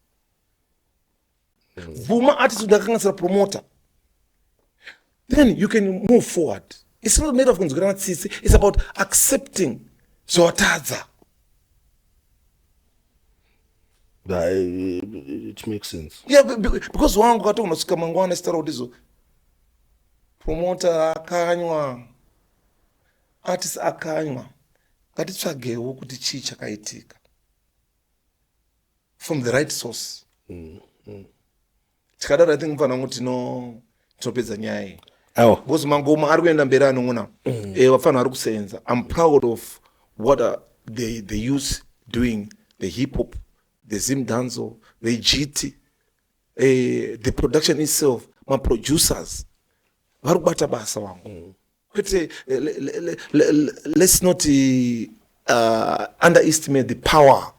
B: Vhuma artist ndakakanganisira promoter. Then you can move forward. It's not made of kunzwirana tsitsi. It's about accepting zvawatadza.
A: It makes sense.
B: Yeah, because wangu kato unasika mangwana stara udizo. Promoter akanywa. Artist akanywa. Katitsvagewo kuti chii chakaitika. From the right source. Tikadaro I think mfana kuti tinopedza nyaya iyi. Because mangoma ari kuenda mberi anongona. Vafana vari kusenza. I'm proud of what the youth doing, the hip hop, the ZimDancehall, the GT, the production itself, my producers. Varubata basa wangu. Let's not underestimate the power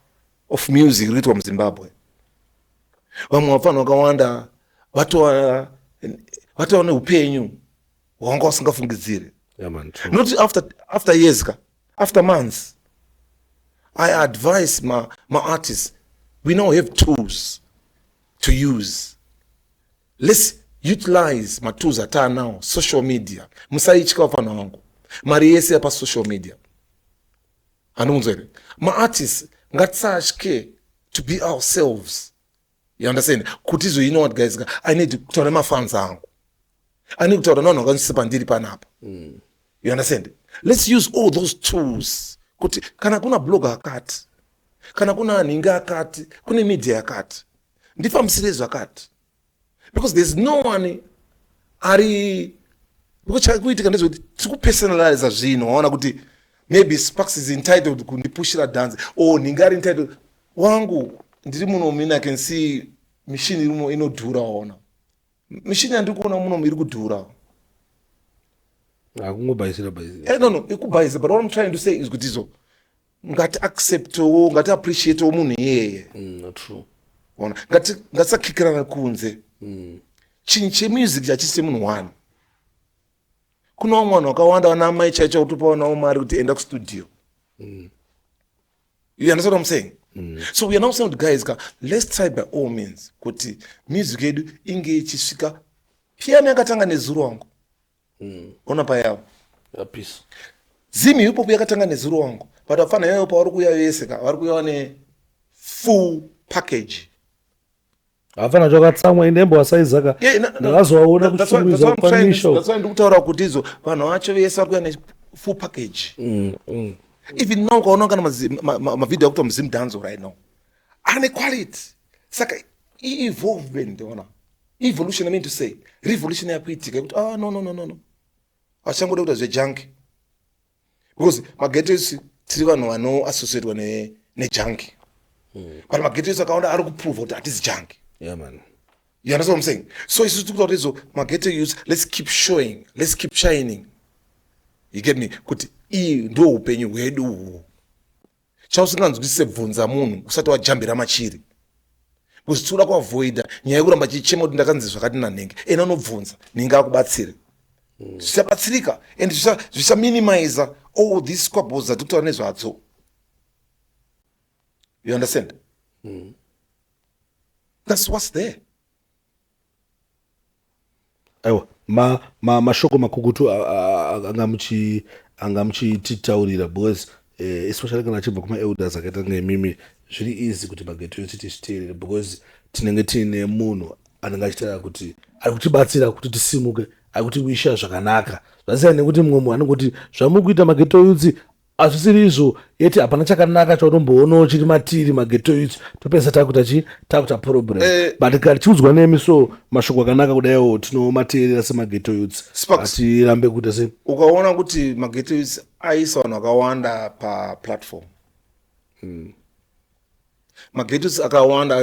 B: of music right from Zimbabwe. Vamwe vafana vakawanda vatoone upenyu wanga vasingafungidzire.
A: Yeah, man. True.
B: Not after years, after months. I advise my artists, we now have tools to use. Let's utilize my tools that are now social media. Musaichika wafana wangu. Mari yese apa social media. Anunzere. My artists, ngatsashke to be ourselves. You understand? Kutizo, you know what guys, I need to tell my fans wangu. I need to tell them, no, gansi panapa. You understand? Let's use all those tools. Kana kuna blogger akati. Kana kuna ninga akati. Kuna media akati. Ndifa msilezo akati. Because there's no one kuitika ndezvekuti tikupersonalize zvinhu waona kuti maybe Sparks is entitled kundipushira dance or ninga ari entitled wangu ndiri muno mina can see machine irimo inodhura waona machine yandiri kuona muno iri kudhura
A: akungobayisira
B: no ikubayisa but what I'm trying to say is kuti izo ngati acceptwo ngati appreciatewo munhu iyeye
A: not true
B: waona ngatisakikirana kunze chinhu chemusic chachise munhu one kuna vamwe vanhu vakawanda vana mai chaicho kutopa vanawo mari kuti enda kustudio. You understand what I'm saying? So we are now saying to guys, let's try by all means kuti music yedu inge ichisvika piano yakatanga nezuro wangu. Ona payawo.
A: Peace.
B: Zimi hip hop yakatanga nezuro wangu. But afana yayo pa vari kuuya vese vari kuuya ne full package.
A: Afana zvakatsamwa indembo wasaizaka ndakazowaona kuchumisa kwanisho.
B: That's why ndikutaura kuti izo vanhu vacho vese vari kuuya ne full package. Even now ukaona kana mavideo akuita ZimDancehall right now ane quality saka evolvement ona evolution I mean to say revolution yakuitika kuti no achangoda kuita zvejunk because maghetto tiri vanhu vano associate nejunk but maghetto akaona ari kuprove kuti hatisi junk.
A: Yeah man.
B: You understand what I'm saying? So it's to my ghetto youth, let's keep showing, let's keep shining. You get me? Kuti ndo upenyu hwedu. Chausinganzwisise bvunza munhu usati wajambira machiri. Kuzitula kwa avoida nyaya yekuramba chichema kuti ndakanzi zvakati naNenge. Ena unobvunza ninga akubatsire. Zvisabatsirika and zvisa minimize all these squabbles that tutaura nezvadzo. You understand? That's what's there.
A: Aiwa mashoko makukutu angamuchititaurira because especially kana achibva kuma-elders akaita ngemimi zviri easy kuti maghetto youth tizviteerere because tinenge tiine munhu anenge achitaura kuti ari kutibatsira kuti tisimuke ari kutiwisha zvakanaka zvasiyana nekuti mumwe munhu anenge kuti zvamuri kuita maghetto youth hazvisiri izvo yeti hapana chakanaka chaunomboonawo chiri matiri maghetto youth topesa takuta problem but kana tiudzwa nemi so mashoko akanaka kudaiwo tinomateerera semaghetto youth hatirambe kuita sei.
B: Ukaona kuti maghetto youth aisa vanhu vakawanda paplatform maghetto youth akawanda,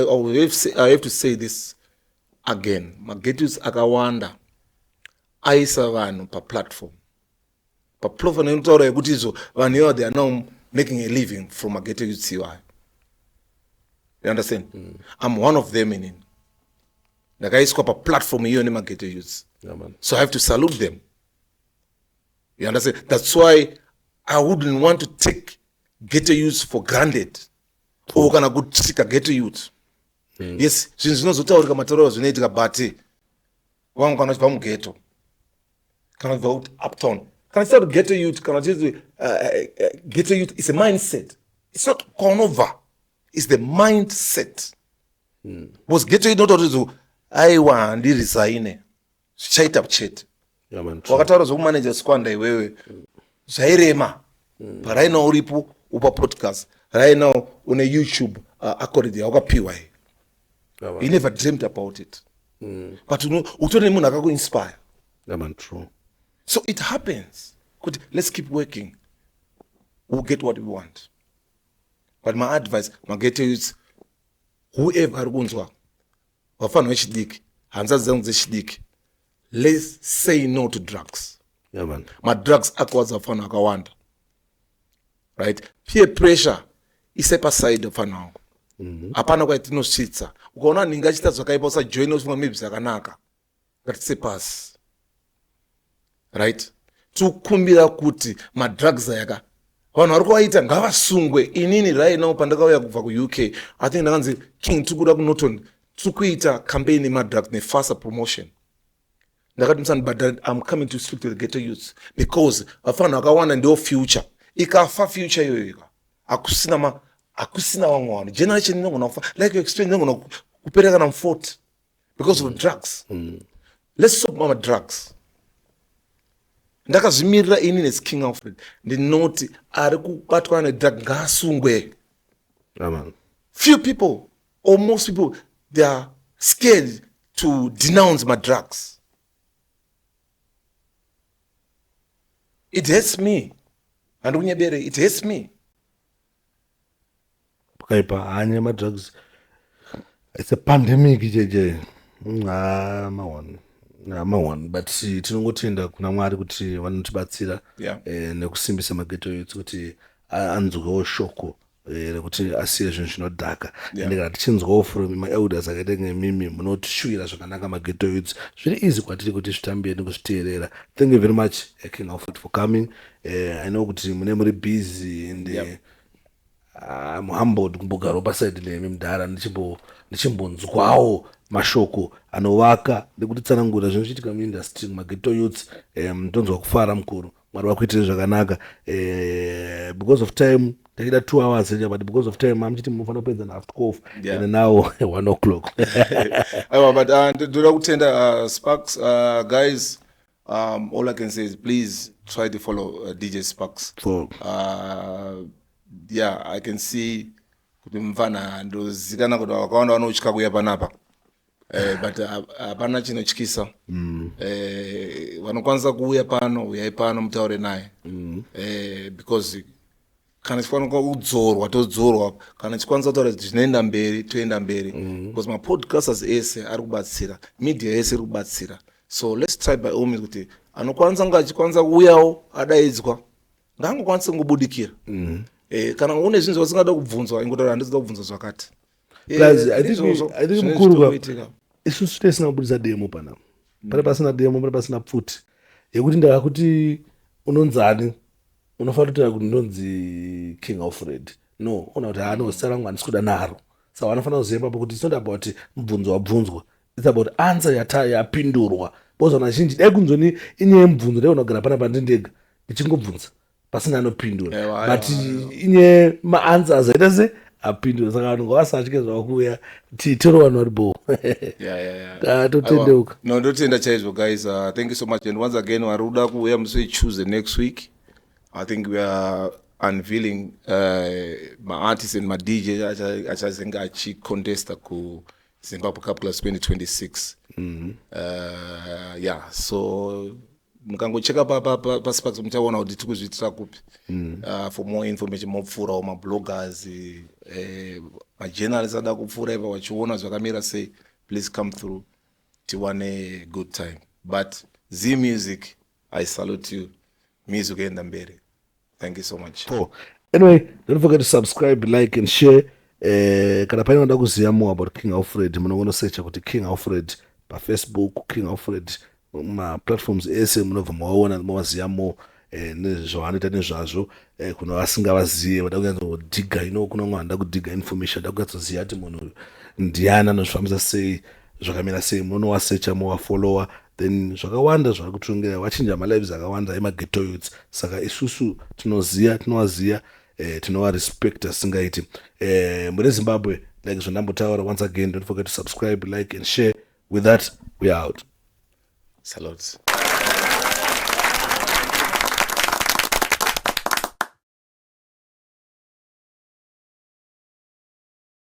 B: I have to say this again, maghetto youth akawanda aisa vanhu paplatform paplatform inotaura yekuti izvo vanhu ivo they are now making a living from maghetto youth CY. You understand? I'm one of them in ndakaiswa paplatform iyo nemaghetto youth. So I have to salute them. You understand? That's why I wouldn't want to take ghetto youth for granted. Or kana kutsika ghetto youth. Yes, zvinhu zvinozotaurika matauriro zvinoitika but vamwe kana vachibva mughetto kana vachibva uptown kana chiita kuti ghetto youth kana chiiti ghetto youth is a mindset. It's not gone over. It's the mindset. Because ghetto youth not always aiwa handirisaine zvichaita chete. Wakataura zvokumanager squander iwewe zvairema but right now uripo upa podcast right now une YouTube accord yawakapiwa iyi. You never dreamed about it. But utone munhu akakuinspire.
A: True.
B: So it happens. Good, let's keep working. We'll get what we want. But my advice, my ghetto youth, whoever ari kunzwa vafana vechidiki hanza dzangu dzechidiki, let's say no to drugs. Madrugs akwadza vafana vakawanda. Right? Peer pressure ise paside vafana vangu. Hapana kwaitinosvitsa. Ukaona ninga achita zvakaipa usajoina uchifunga maybe zvakanaka. Ngatise pasi. Right? Tikumbira kuti madrugs ayaka vanhu vari kuvaita ngavasungwe. Inini right now pandakauya kubva ku-UK I think ndakanzi King tikuda kuNorton tikuita campaign yemadrugs nefaster promotion. Ndakati msana but I'm coming to speak to the ghetto youth because vafana vakawanda ndio future. Ikafa future iyoyo akusina vamwe vanhu generation inogona kufa like you explained inogona kupereka na mfort because of drugs. Let's stop about drugs. Ndakazvimirira ini neKing Alfred ndinoti ari kubatwa nedrug ngaasungwe. Few people or most people they are scared to denounce my drugs. It hurts me. And unyebere it hurts me.
A: Pakaipa hanya madrugs. It's a pandemic jeje. Mawan but tinongotenda kuna Mwari kuti vanotibatsira nekusimbisa maghetto youth kuti anzwewo shoko rekuti asiye zvinhu zvinodhaka ende kana tichinzwawo from ma-elders akaita ngemimi munotishuvira zvakanaka maghetto youth zviri easy kwatiri kuti zvitambiye nekuzviteerera. Thank you very much King Alfred for coming. I know kuti mune muri busy and I'm humbled kumbogarawo pasaidi nemi mudhara ndichimbonzwawo mashoko anovaka nekutitsanangura zvinochitika muindustry maghetto youth. Ndonzwa kufara mukuru Mwari vakuitire zvakanaka. Because of time taida 2 hours but because of time amchiti munofanira kupedza na12 and now 1 o'clock.
B: Aiwa but ndoda kutenda Sparks guys. All I can say is please try to follow DJ Sparks. Yeah, I can see kuti mfana ndozikana kuti vakawanda vanotya kuuya panapa. But hapana chinotyisa. Vanokwanisa kuuya pano uyai pano mutaure naye. Because kana chifanira kudzorwa todzorwa, kana chikwanisa kutaura kuti zvinoenda mberi toenda mberi, because mapodcasters ese ari kubatsira, media ese iri kubatsira. So let's try by all means kuti anokwanisa kunge achikwanisa kuuyawo adaidzwa ngaangokwanisa kungobudikira. Kana une zvinhu zvasingada kubvunzwa ingotaura handisi kubvunza zvakati.
A: I think mukuru isusu tisingabudisa demo panapa. Pane pasina demo, pane pasina pfuti yekuti ndakakuti unonzani, unofanira kutaura kuti ndinonzi King Alfred. No, una kuti zita rangu handisi kuda naro. Saka vanofanira kuziva ipapo kuti it's not about mubvunzo wabvunzwa, it's about answer yapindurwa. Because vanhu vazhinji dai kunzoni inyaya yemubvunzo dai unogara panapa ndindega ndichingobvunza pasina anopindura, but inyaya maanswers aita se apindura. Saka vanhu ngavasatye zvakuuya titoro vanhu vari bo. Totendeuka.
B: No, ndotenda chaizvo guys. Thank you so much, and once again vari kuda kuuya musi weTuesday next week. I think we are unveiling my artists and my DJ achazenge achicontesta ku Zimbabwe CupClash 2026. Yeah, so mukangocheka paSparks muchaona kuti tiri kuzviitira kupi. For more information mopfuurawo mabloggers, majournalists ada kupfuura ipa vachiona zvakamira sei, please come through tiwane good time. But Z Music, I salute you. Music enda mberi. Thank you so much.
A: Anyway, don't forget to subscribe, like and share. Kana paine wanda kuziva more about King Alfred, munogona searcha kuti King Alfred pa Facebook, King Alfred ma platforms ese munobva maona maziva more nezvavanoita nezvazvo. Kuna vasingavazive vada kunyanzodhiga, kuna umwe anoda kudhiga information, ada kunyanzoziva kuti munhu ndiani, anozvifambisa sei, zvakamira sei, munowasearcha mowafollowa, then zvakawanda zvari kutungira wachinja malives akawanda emaghetto youths. Saka isusu tinowaziva, tinowarespecta singaiti. Mune Zimbabwe, like zvandambotaura, once again, don't forget to subscribe, like and share. With that, we are out.
B: Salutes.